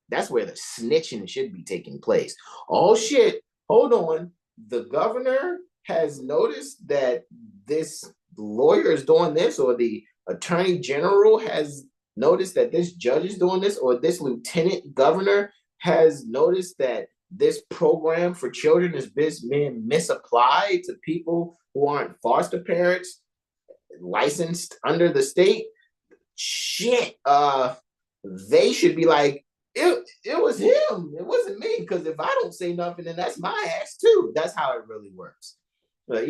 That's where the snitching should be taking place. Oh shit, hold on. The governor has noticed that this lawyer is doing this, or the attorney general has noticed that this judge is doing this, or this lieutenant governor has noticed that this program for children is being misapplied to people who aren't foster parents licensed under the state. Shit, they should be like, it was him. It wasn't me. Because if I don't say nothing, then that's my ass too. That's how it really works. But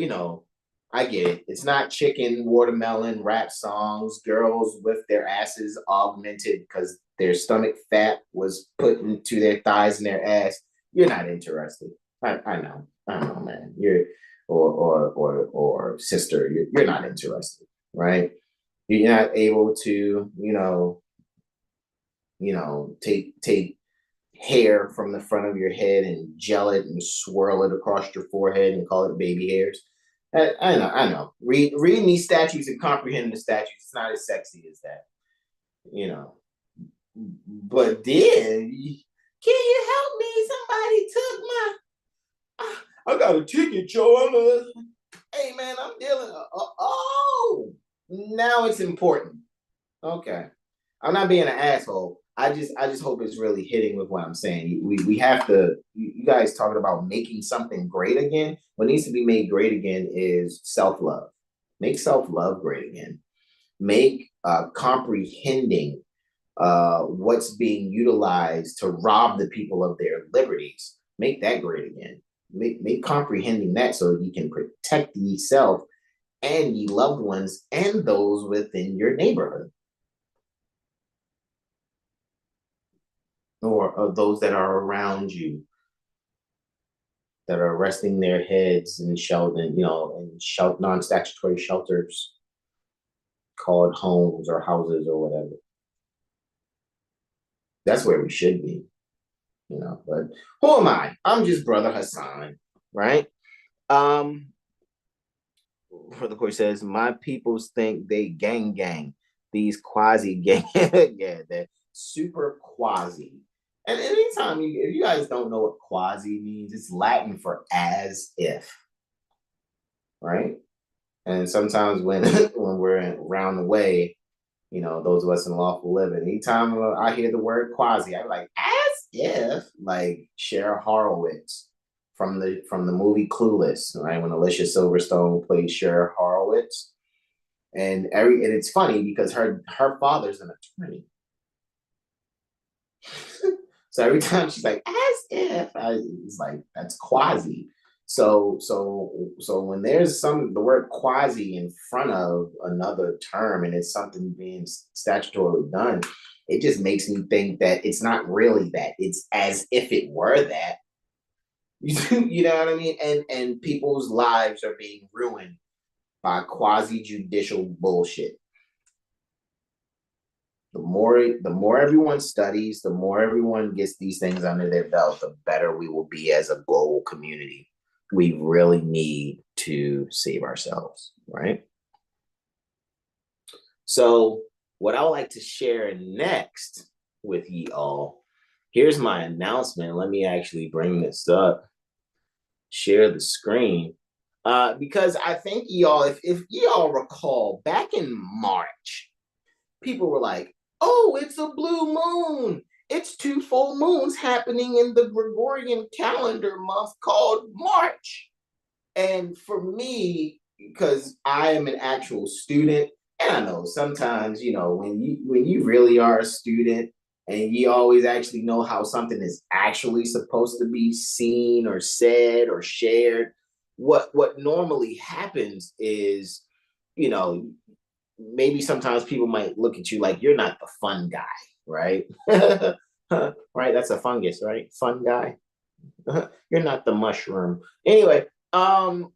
I get it. It's not chicken, watermelon, rap songs, girls with their asses augmented because their stomach fat was put into their thighs and their ass. You're not interested. I know, man. You're or sister, you're not interested, right? You're not able to, take hair from the front of your head and gel it and swirl it across your forehead and call it baby hairs. I know. Reading these statutes and comprehending the statutes, it's not as sexy as that, But then, can you help me? Somebody took my. I got a ticket, Joe. Hey man, I'm dealing. Oh, now it's important. Okay, I'm not being an asshole. I just hope it's really hitting with what I'm saying. We have to. You guys talking about making something great again. What needs to be made great again is self-love. Make self-love great again. Make comprehending what's being utilized to rob the people of their liberties. Make that great again. Make comprehending that so you can protect yourself and your loved ones and those within your neighborhood. Or those that are around you that are resting their heads in shelter, in non-statutory shelters called homes or houses or whatever. That's where we should be, but who am I? I'm just brother Hasan, right? Brother Corey says, my peoples think they gang. These quasi gang, yeah, they're super quasi. And anytime if you guys don't know what quasi means, it's Latin for as if, right? And sometimes when when we're around the way, those of us in lawful living, anytime I hear the word quasi, I'm like, as if, like Cher Horowitz from the movie Clueless, right? When Alicia Silverstone played Cher Horowitz, and it's funny because her father's an attorney, so every time she's like, as if, it's like that's quasi. So when there's the word quasi in front of another term and it's something being statutorily done, it just makes me think that it's not really that. It's as if it were that. You know what I mean? And people's lives are being ruined by quasi judicial bullshit. The more everyone studies, the more everyone gets these things under their belt, the better we will be as a global community. We really need to save ourselves, right? So what I would like to share next with ye all, here's my announcement. Let me actually bring this up, share the screen. Because I think y'all, if y'all recall, back in March, people were like, oh, it's a blue moon. It's 2 full moons happening in the Gregorian calendar month called March. And for me, because I am an actual student, and I know sometimes, when you really are a student and you always actually know how something is actually supposed to be seen or said or shared, what normally happens is, maybe sometimes people might look at you like you're not the fun guy, right? Right? That's a fungus, right? Fun guy. You're not the mushroom. Anyway,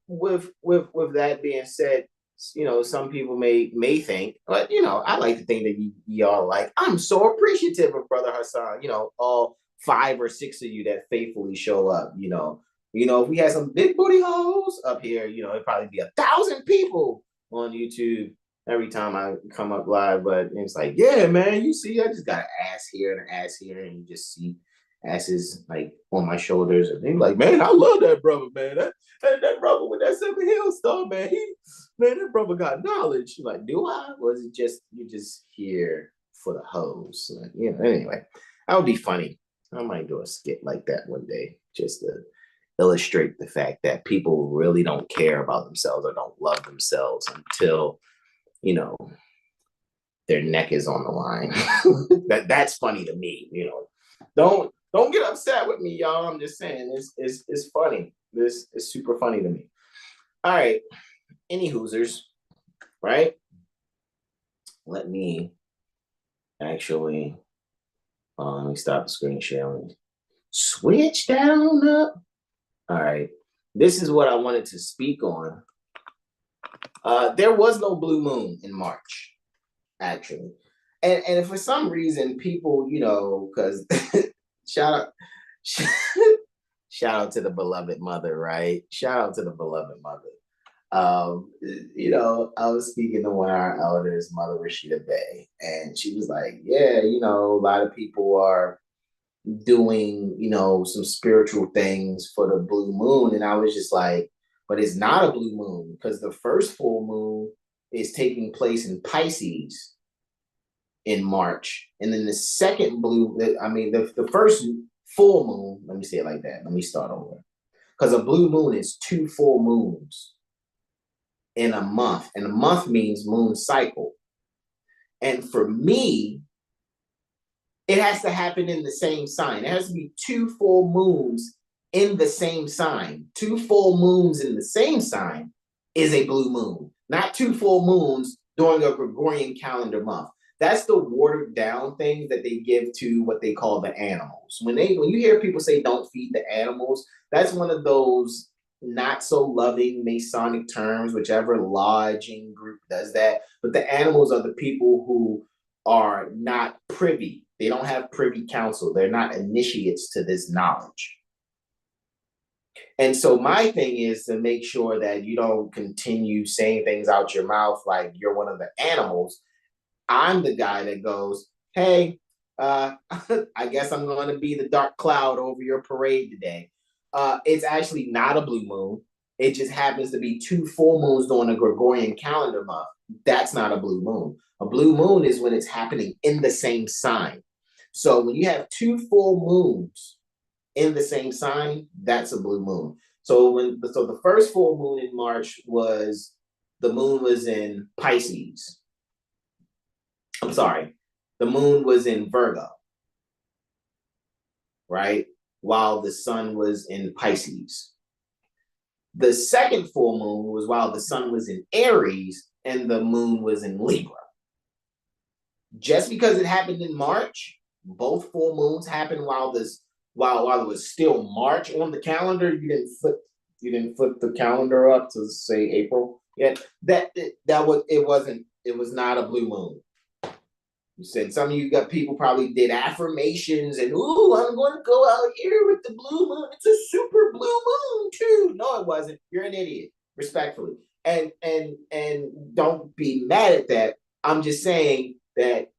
with that being said, some people may think, but I like to think that y'all like, I'm so appreciative of Brother Hasan, all 5 or 6 of you that faithfully show up, if we had some big booty hoes up here, it'd probably be 1,000 people on YouTube every time I come up live. But it's like, yeah, man, you see, I just got an ass here and an ass here, and you just see asses like on my shoulders, and they're like, man, I love that brother, man. That brother with that 7HealStar, man. That brother got knowledge. Like, do I? Or is it just you just here for the hoes? Like, anyway, that would be funny. I might do a skit like that one day, just to illustrate the fact that people really don't care about themselves or don't love themselves until their neck is on the line. That's funny to me. Don't get upset with me, y'all. I'm just saying it's funny. This is super funny to me. All right. Any hoosers, right? Let me actually let me stop the screen sharing. Switch down up. All right. This is what I wanted to speak on. There was no blue moon in March, actually. And for some reason, people, because shout out shout out to the beloved mother, right? Shout out to the beloved mother. I was speaking to one of our elders, Mother Rashida Bay, and she was like, yeah, a lot of people are doing, some spiritual things for the blue moon. And I was just like, but it's not a blue moon because the first full moon is taking place in Pisces in March. And then the second the first full moon, let me say it like that. Let me start over. Because a blue moon is 2 full moons in a month. And a month means moon cycle. And for me, it has to happen in the same sign. It has to be 2 full moons in the same sign. 2 full moons in the same sign is a blue moon, not 2 full moons during a Gregorian calendar month. That's the watered down thing that they give to what they call the animals. When you hear people say don't feed the animals, that's one of those not so loving Masonic terms, whichever lodging group does that. But the animals are the people who are not privy. They don't have privy council. They're not initiates to this knowledge. And so my thing is to make sure that you don't continue saying things out your mouth like you're one of the animals. I'm the guy that goes, hey, I guess I'm going to be the dark cloud over your parade today. It's actually not a blue moon. It just happens to be 2 full moons during the Gregorian calendar month. That's not a blue moon. A blue moon is when it's happening in the same sign. So when you have 2 full moons in the same sign, that's a blue moon. So the first full moon in March was the moon was in Pisces. I'm sorry, the moon was in Virgo, right? While the sun was in Pisces. The second full moon was while the sun was in Aries and the moon was in Libra. Just because it happened in March, both full moons happened while it was still March on the calendar. You didn't flip the calendar up to say April. Yeah, it was not a blue moon. You said some of you got people probably did affirmations and ooh, I'm going to go out here with the blue moon. It's a super blue moon too. No, it wasn't. You're an idiot, respectfully. And don't be mad at that. I'm just saying that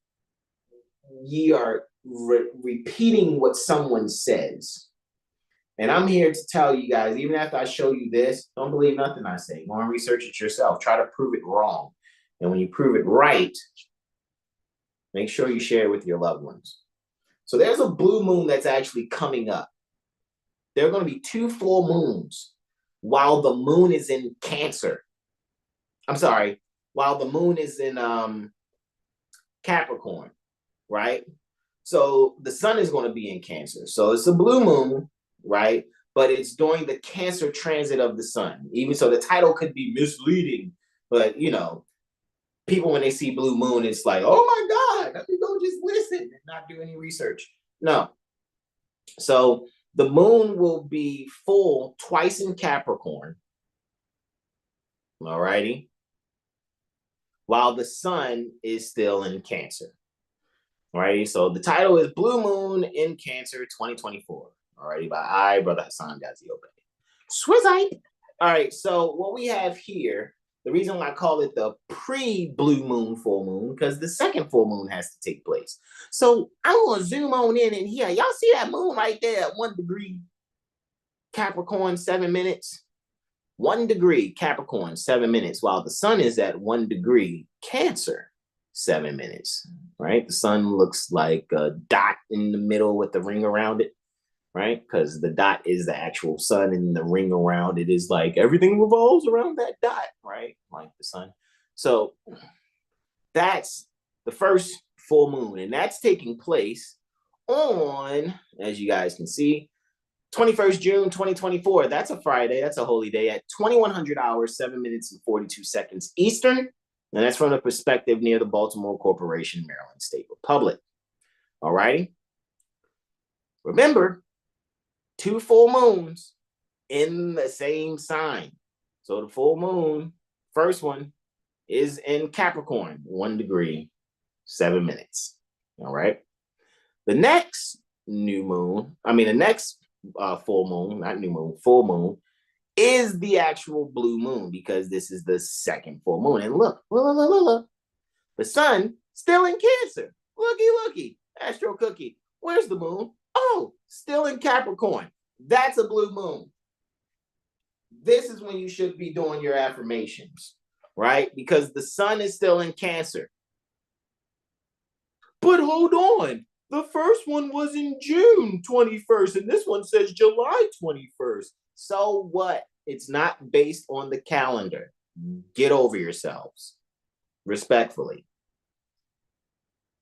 ye are repeating what someone says. And I'm here to tell you guys, even after I show you this, don't believe nothing I say. Go and research it yourself. Try to prove it wrong. And when you prove it right, make sure you share it with your loved ones. So there's a blue moon that's actually coming up. There are going to be 2 full moons while the moon is in Cancer. I'm sorry, while the moon is in Capricorn, right? So the sun is going to be in Cancer. So it's a blue moon, right? But it's during the Cancer transit of the sun. Even so, the title could be misleading, but you know, people when they see blue moon, it's like, oh my God, let me go just listen and not do any research. No. So the moon will be full twice in Capricorn. All righty. While the sun is still in Cancer. All righty. So the title is Blue Moon in Cancer 2024. All righty. By Brother Hasan Gazio. Swizzite. All right. So what we have here, the reason why I call it the pre-blue moon full moon, because the second full moon has to take place. So I'm going to zoom on in here. Y'all see that moon right there at 1 degree Capricorn, 7 minutes? 1 degree Capricorn, 7 minutes, while the sun is at 1 degree Cancer, 7 minutes, right? The sun looks like a dot in the middle with the ring around it, right? Because the dot is the actual sun and the ring around it is like everything revolves around that dot, right? Like the sun. So that's the first full moon, and that's taking place on, as you guys can see, 21st June 2024. That's a Friday. That's a holy day at 2100 hours, 7 minutes and 42 seconds Eastern. And that's from the perspective near the Baltimore Corporation, Maryland State Republic. All righty. Remember, 2 full moons in the same sign. So the full moon, first one, is in Capricorn, 1 degree, 7 minutes. All right. The next full moon, not new moon, full moon, is the actual blue moon because this is the second full moon. And look, the sun still in Cancer. Looky, Astro Cookie. Where's the moon? Oh, still in Capricorn. That's a blue moon. This is when you should be doing your affirmations, right? Because the sun is still in Cancer. But hold on. The first one was in June 21st, and this one says July 21st. So what? It's not based on the calendar. Get over yourselves. Respectfully.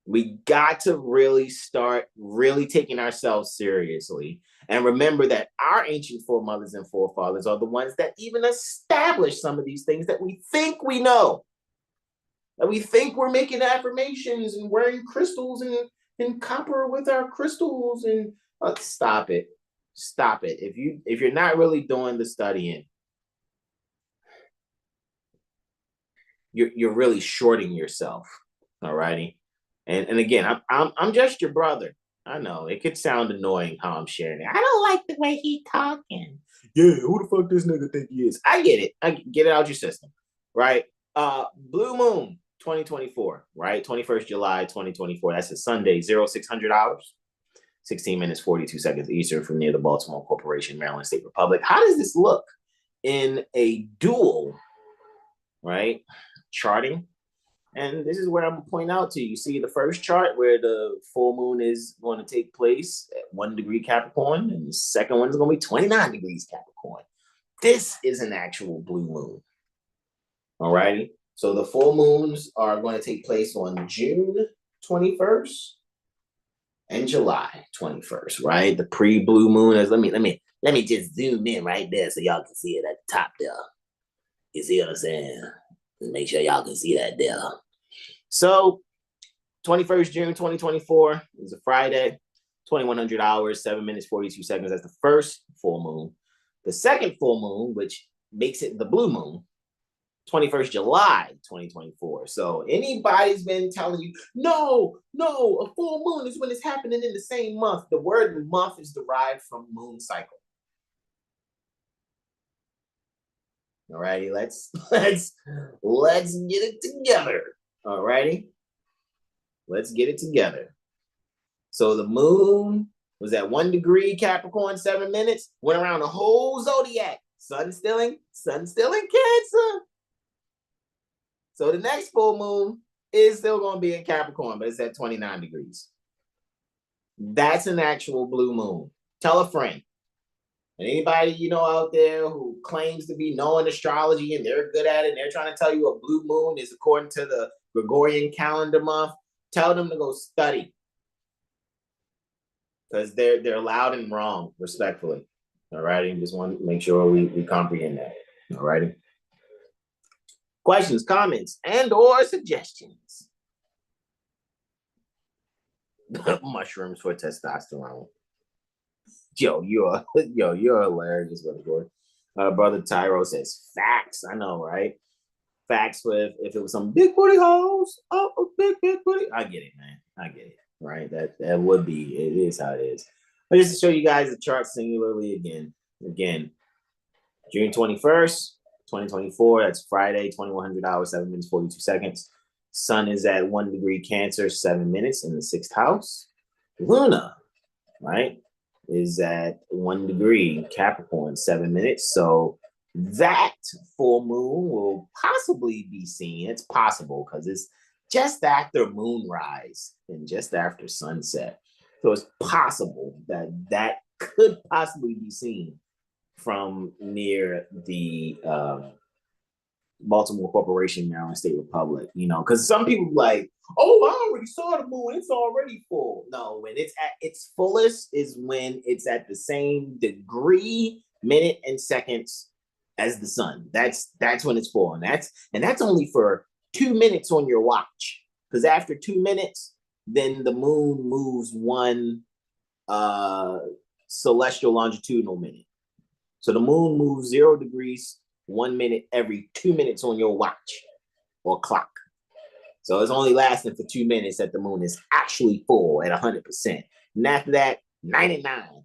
We got to really start really taking ourselves seriously. And remember that our ancient foremothers and forefathers are the ones that even established some of these things that we think we know. That we think we're making affirmations and wearing crystals and copper with our crystals and stop it. If you're not really doing the studying, you're really shorting yourself. All righty. And again, I'm just your brother. I know it could sound annoying how I'm sharing it. I don't like the way he talking. Yeah, who the fuck this nigga think he is? I get it. I get it out your system, right? Blue Moon 2024, right? 21st July 2024. That's a Sunday, 0600 hours, 16 minutes 42 seconds Eastern from near the Baltimore Corporation, Maryland State Republic. How does this look in a dual, right? Charting. And this is where I'm going to point out to you. You see the first chart where the full moon is going to take place at 1 degree Capricorn, and the second one is going to be 29 degrees Capricorn. This is an actual blue moon. All righty. So the full moons are going to take place on June 21st and July 21st, right? The pre-blue moon is, let me just zoom in right there so y'all can see it at the top there. You see what I'm saying? Make sure y'all can see that there. So 21st June 2024 is a Friday, 2100 hours, 7 minutes 42 seconds. That's the first full moon. The second full moon, which makes it the blue moon, 21st July 2024. So anybody's been telling you, no, a full moon is when it's happening in the same month. The word month is derived from moon cycle. All righty, let's get it together. All righty, let's get it together. So the moon was at 1 degree Capricorn, 7 minutes, went around the whole zodiac. Sun still in Cancer. So the next full moon is still going to be in Capricorn, but it's at 29 degrees. That's an actual blue moon. Tell a friend. And anybody you know out there who claims to be knowing astrology and they're good at it, and they're trying to tell you a blue moon is according to the Gregorian calendar month, tell them to go study. Because they're loud and wrong, respectfully. All righty. Just want to make sure we comprehend that. All righty. Questions, comments, and or suggestions. Mushrooms for testosterone. You're hilarious, brother. Brother Tyro says facts. I know, right? Facts with if it was some big booty hoes. Oh, big booty. I get it, man. I get it. Right? That would be. It is how it is. But just to show you guys the chart singularly again. June 21st, 2024. That's Friday, 2100 hours, 7 minutes 42 seconds. Sun is at 1 degree Cancer, 7 minutes in the 6th house. Luna, right, is at 1 degree Capricorn, 7 minutes. So that full moon will possibly be seen. It's possible because it's just after moonrise and just after sunset. So it's possible that could possibly be seen from near the Baltimore Corporation, Maryland State Republic, because some people like, oh, I already saw the moon. It's already full. No, when it's at its fullest is when it's at the same degree, minute, and seconds as the sun. That's when it's full. And that's only for 2 minutes on your watch. Because after 2 minutes, then the moon moves 1 celestial longitudinal minute. So the moon moves 0 degrees 1 minute every 2 minutes on your watch or clock. So it's only lasting for 2 minutes that the moon is actually full at 100%. And after that, 99.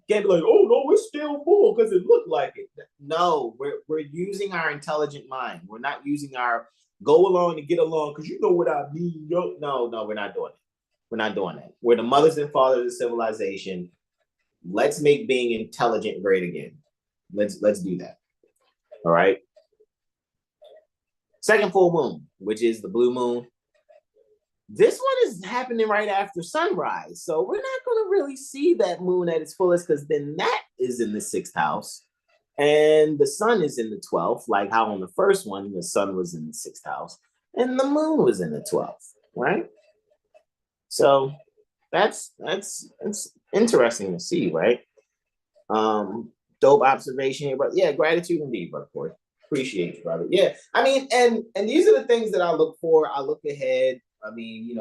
Can't be like, oh no, it's still full because it looked like it. No, we're using our intelligent mind. We're not using our go along to get along because you know what I mean. No, we're not doing it. We're not doing that. We're the mothers and fathers of civilization. Let's make being intelligent great again. Let's do that. All right. Second full moon, which is the blue moon. This one is happening right after sunrise. So we're not going to really see that moon at its fullest because then that is in the 6th house. And the sun is in the 12th, like how on the first one, the sun was in the 6th house and the moon was in the 12th, right? So that's interesting to see, right? Dope observation here, but yeah, gratitude indeed, brother Corey. Appreciate you, brother. Yeah, I mean, and these are the things that I look for. I look ahead. I mean,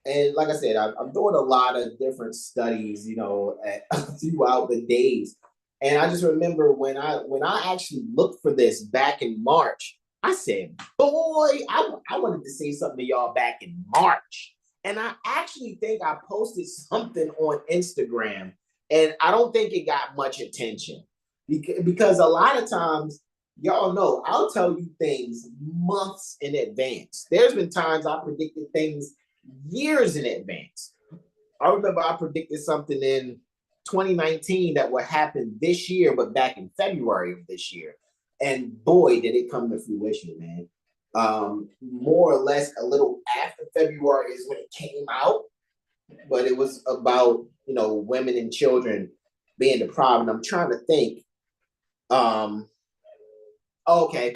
and like I said, I'm doing a lot of different studies, throughout the days. And I just remember when I actually looked for this back in March, I said, boy, I wanted to say something to y'all back in March. And I actually think I posted something on Instagram, and I don't think it got much attention because a lot of times, y'all know, I'll tell you things months in advance. There's been times I predicted things years in advance. I remember I predicted something in 2019 that would happen this year, but back in February of this year. And boy, did it come to fruition, man. More or less a little after February is when it came out, but it was about, women and children being the problem. I'm trying to think. Okay.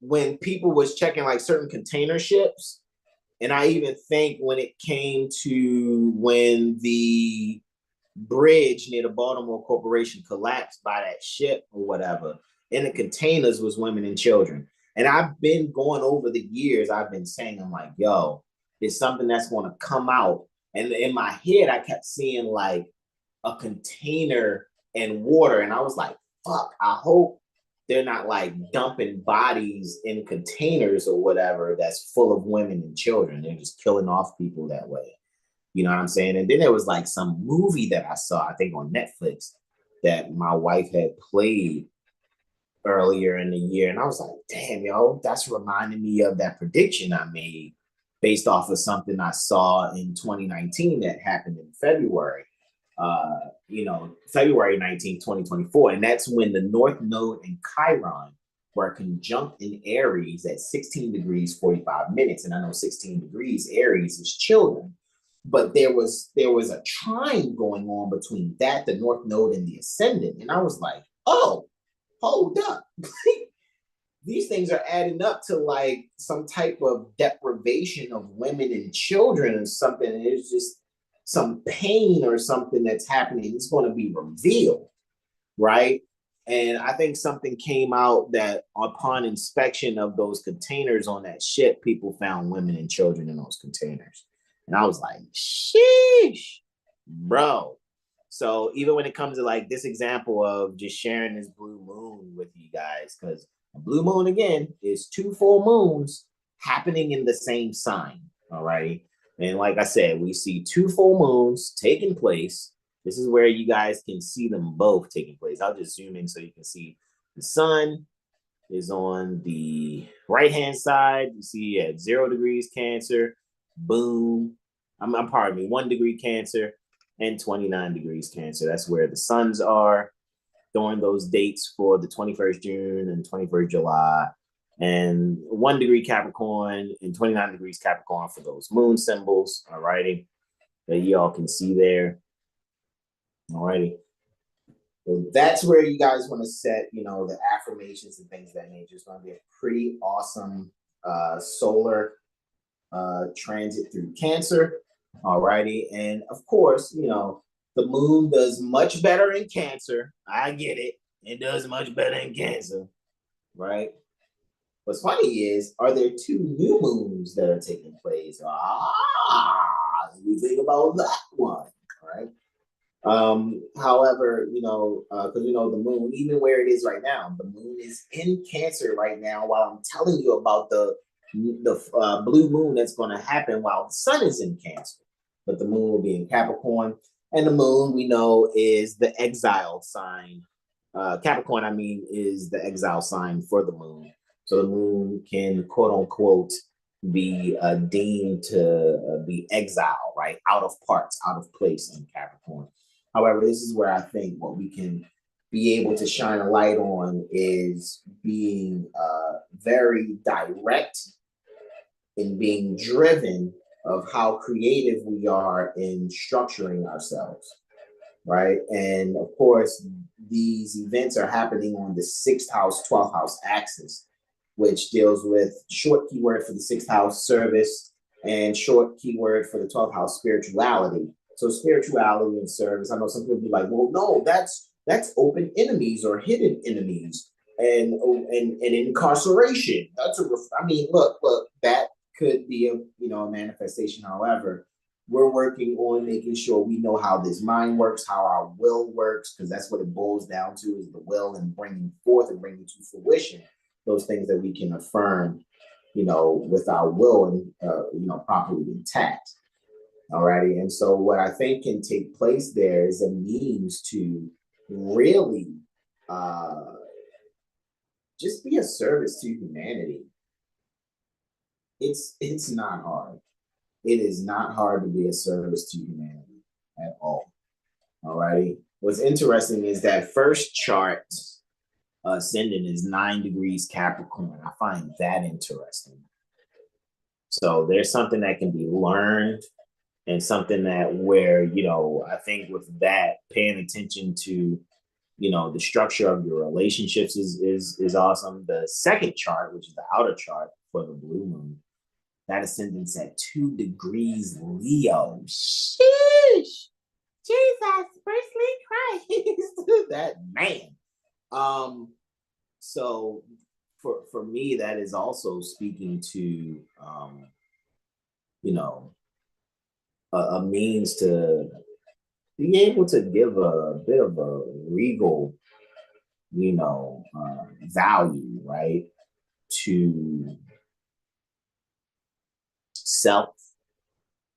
When people was checking like certain container ships, and I even think when it came to when the bridge near the Baltimore Corporation collapsed by that ship or whatever, in the containers was women and children. And I've been going over the years, I've been saying, I'm like, yo, it's something that's going to come out. And in my head, I kept seeing like a container and water. And I was like, fuck, I hope they're not like dumping bodies in containers or whatever that's full of women and children. They're just killing off people that way. You know what I'm saying? And then there was like some movie that I saw, I think on Netflix, that my wife had played earlier in the year. And I was like, damn, yo, that's reminding me of that prediction I made based off of something I saw in 2019 that happened in February. February 19th, 2024. And that's when the North Node and Chiron were conjunct in Aries at 16 degrees, 45 minutes. And I know 16 degrees Aries is children. But there was a trine going on between that, the North Node, and the Ascendant. And I was like, oh, hold up. These things are adding up to like some type of deprivation of women and children or something. And it's just some pain or something that's happening. It's going to be revealed, right? And I think something came out that upon inspection of those containers on that ship, people found women and children in those containers. And I was like, sheesh, bro. So even when it comes to like this example of just sharing this blue moon with you guys, because a blue moon, again, is 2 full moons happening in the same sign, all right? And like I said, we see 2 full moons taking place. This is where you guys can see them both taking place. I'll just zoom in so you can see the sun is on the right-hand side. You see at 0 degrees Cancer, boom. Pardon me, 1 degree Cancer and 29 degrees Cancer. That's where the suns are during those dates for the 21st June and 21st July. And 1 degree Capricorn and 29 degrees Capricorn for those moon symbols, all righty, that y'all can see there. All righty. So that's where you guys want to set, the affirmations and things of that nature. It's going to be a pretty awesome solar transit through Cancer. All righty. And of course, the moon does much better in Cancer. I get it. It does much better in Cancer, right? What's funny is, are there 2 new moons that are taking place? We think about that one, right? However, because the moon, even where it is right now, the moon is in Cancer right now while I'm telling you about the blue moon that's going to happen while the sun is in Cancer. But the moon will be in Capricorn. And the moon, we know, is the exile sign. Capricorn, is the exile sign for the moon. So the moon can, quote unquote, be deemed to be exile, right? Out of parts, out of place in Capricorn. However, this is where I think what we can be able to shine a light on is being very direct and being driven of how creative we are in structuring ourselves, right? And of course, these events are happening on the 6th house, 12th house axis, which deals with short keyword for the 6th house, service, and short keyword for the 12th house, spirituality. So spirituality and service, I know some people be like, well, no, that's open enemies or hidden enemies and incarceration. Look, that could be a manifestation. However, we're working on making sure we know how this mind works, how our will works, because that's what it boils down to, is the will, and bringing forth and bringing to fruition those things that we can affirm, with our will and, properly intact. Alrighty. And so what I think can take place there is a means to really just be a service to humanity. It's not hard. It is not hard to be a service to humanity at all. Alrighty. What's interesting is that first chart ascendant is 9 degrees Capricorn. I find that interesting. So there's something that can be learned, and something that where, I think with that, paying attention to, the structure of your relationships is awesome. The second chart, which is the outer chart for the blue moon, that ascendant's at 2 degrees Leo. Sheesh. Jesus, firstly Christ. That man. So for me, that is also speaking to a means to be able to give a bit of a regal, value, right, to self.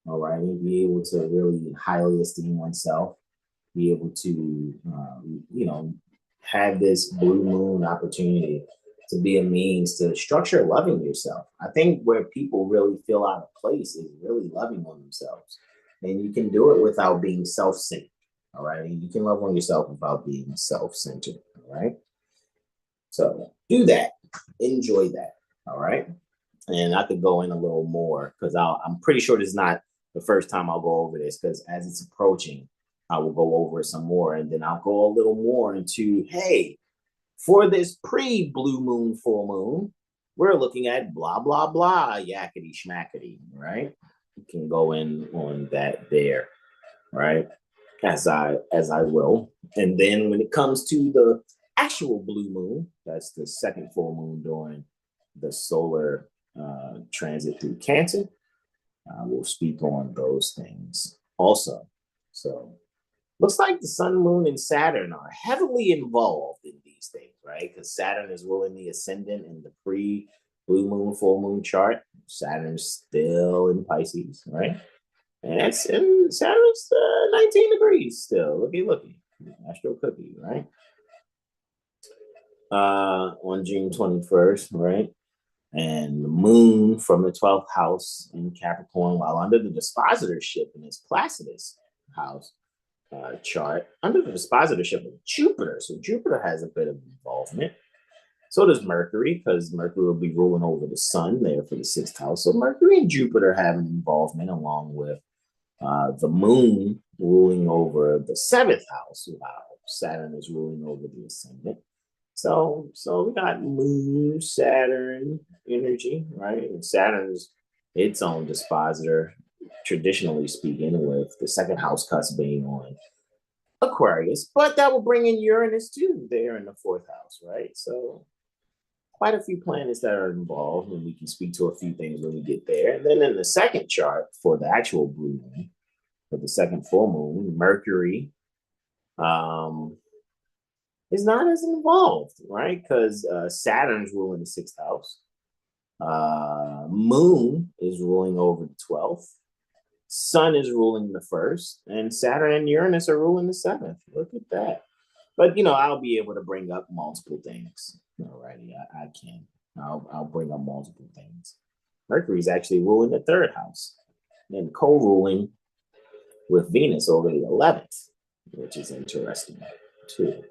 All right, and be able to really highly esteem oneself, be able to, have this blue moon opportunity to be a means to structure loving yourself. I think where people really feel out of place is really loving on themselves. And you can do it without being self-centered. All right. And you can love on yourself without being self-centered. All right. So do that. Enjoy that. All right. And I could go in a little more because I'm pretty sure this is not the first time I'll go over this, because as it's approaching, I will go over it some more, and then I'll go a little more into, hey, for this pre-blue moon, full moon, we're looking at blah, blah, blah, yakety schmackety, right? You can go in on that there, right? As I will. And then when it comes to the actual blue moon, that's the second full moon during the solar transit through Cancer, we'll speak on those things also. So looks like the sun, moon, and Saturn are heavily involved in these things, right? Because Saturn is ruling the ascendant in the pre-blue moon, full moon chart. Saturn's still in Pisces, right? And Saturn's 19 degrees still. Looky. Astro cookie, right? On June 21st, right? And the moon from the 12th house in Capricorn, while under the dispositorship in its Placidus house chart, under the dispositorship of Jupiter. So Jupiter has a bit of involvement. So does Mercury, because Mercury will be ruling over the sun there for the 6th house. So Mercury and Jupiter have an involvement, along with the moon ruling over the 7th house, while Saturn is ruling over the ascendant. So we got Moon, Saturn energy, right? And Saturn's its own dispositor, traditionally speaking, with the 2nd house cusp being on Aquarius, but that will bring in Uranus too there in the 4th house, right? So quite a few planets that are involved, and we can speak to a few things when we get there. And then in the second chart for the actual blue moon, for the second full moon, Mercury is not as involved, right? Because Saturn's ruling the 6th house. Moon is ruling over the 12th. Sun is ruling the 1st. And Saturn and Uranus are ruling the 7th. Look at that. But, I'll be able to bring up multiple things. Alrighty, I can. I'll bring up multiple things. Mercury is actually ruling the 3rd house. And co-ruling with Venus over the 11th, which is interesting too.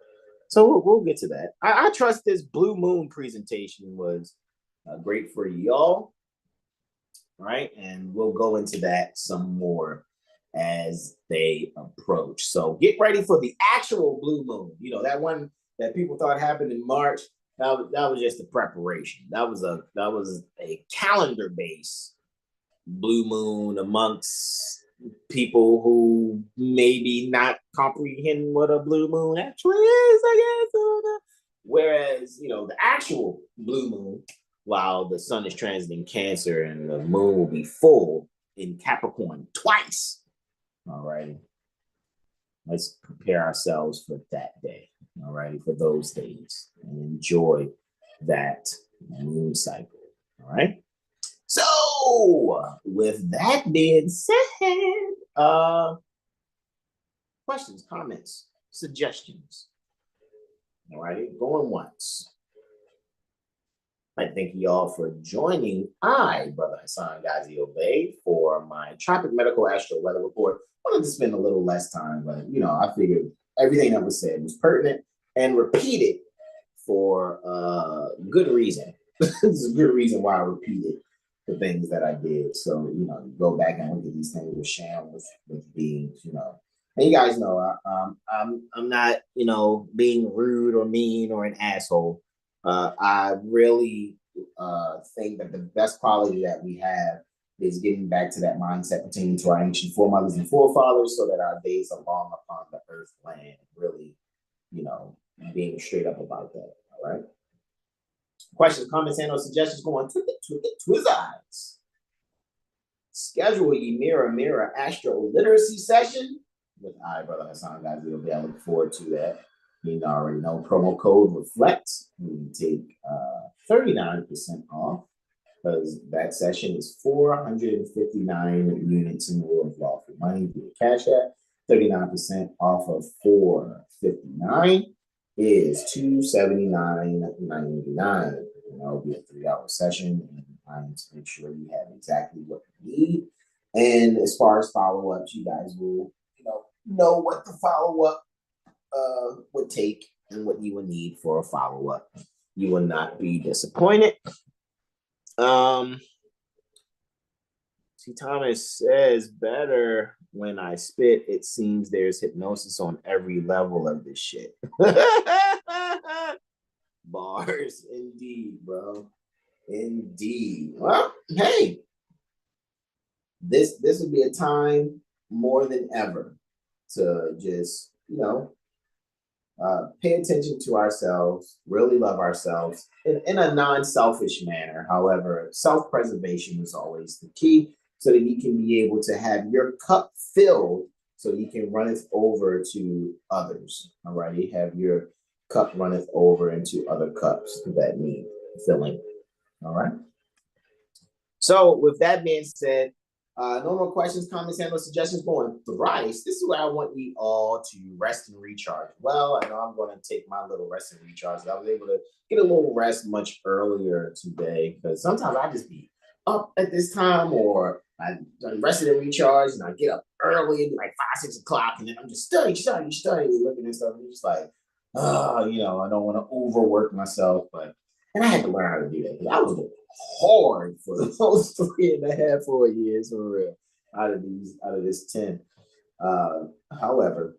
So we'll get to that. I trust this blue moon presentation was great for y'all, right? And we'll go into that some more as they approach. So get ready for the actual blue moon. That one that people thought happened in March. That was just a preparation. That was a calendar-based blue moon amongst people who maybe not comprehend what a blue moon actually is, I guess. Whereas, the actual blue moon, while the sun is transiting Cancer and the moon will be full in Capricorn twice. All right. Let's prepare ourselves for that day. All right. For those days and enjoy that moon cycle. All right. So, with that being said, questions, comments, suggestions. All righty, going once. I thank you all for joining Brother Hasan Ghazi Obey, for my Tropic Medical Astro Weather Report. I wanted to spend a little less time, but I figured everything that was said was pertinent and repeated for good reason. This is a good reason why I repeated the things that I did. So, you go back and look at these things with Sham, with beings, And you guys know I'm not, being rude or mean or an asshole. I really think that the best quality that we have is getting back to that mindset pertaining to our ancient foremothers and forefathers, so that our days are long upon the earth land. Really, being straight up about that. All right. Questions, comments, and or suggestions, go on Twizzeyes. Schedule your mirror AstroLiteracy session with Brother Hasan Ghazi Obey. I look forward to that. You already know, promo code REFLECT. You can take 39% off, because that session is 459 units in the world of lawful money via CashApp. 39% off of 459 is $279.99. It'll be a 3-hour session, and I'm to make sure you have exactly what you need. And as far as follow-ups, you guys will, know what the follow-up would take and what you would need for a follow-up. You will not be disappointed. See, Thomas says, better when I spit. It seems there's hypnosis on every level of this shit. Bars, indeed, bro. Indeed. Well, hey, this would be a time more than ever to just, pay attention to ourselves, really love ourselves in a non-selfish manner. However, self-preservation is always the key, so that you can be able to have your cup filled so you can run it over to others. All righty, have your cup runneth over into other cups that need filling. All right. So with that being said, no more questions, comments, and no suggestions going thrice. This is where I want you all to rest and recharge. Well, I know I'm going to take my little rest and recharge. I was able to get a little rest much earlier today, because sometimes I just be up at this time, or I rested and recharged, and I get up early, and like 5, 6 o'clock, and then I'm just studying, looking at stuff, and just like, I don't want to overwork myself, and I had to learn how to do that, because I was hard for those 3.5, 4 years, for real, out of this 10. However,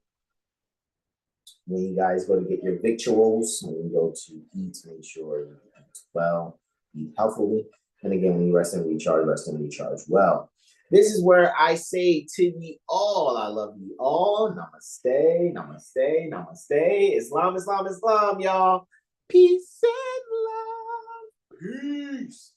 when you guys go to get your victuals, when you go to eat, make sure you eat well, eat healthily. And again, when you rest and recharge well. This is where I say to ye all, I love you all. Namaste, namaste, namaste. Islam, Islam, Islam, y'all. Peace and love. Peace.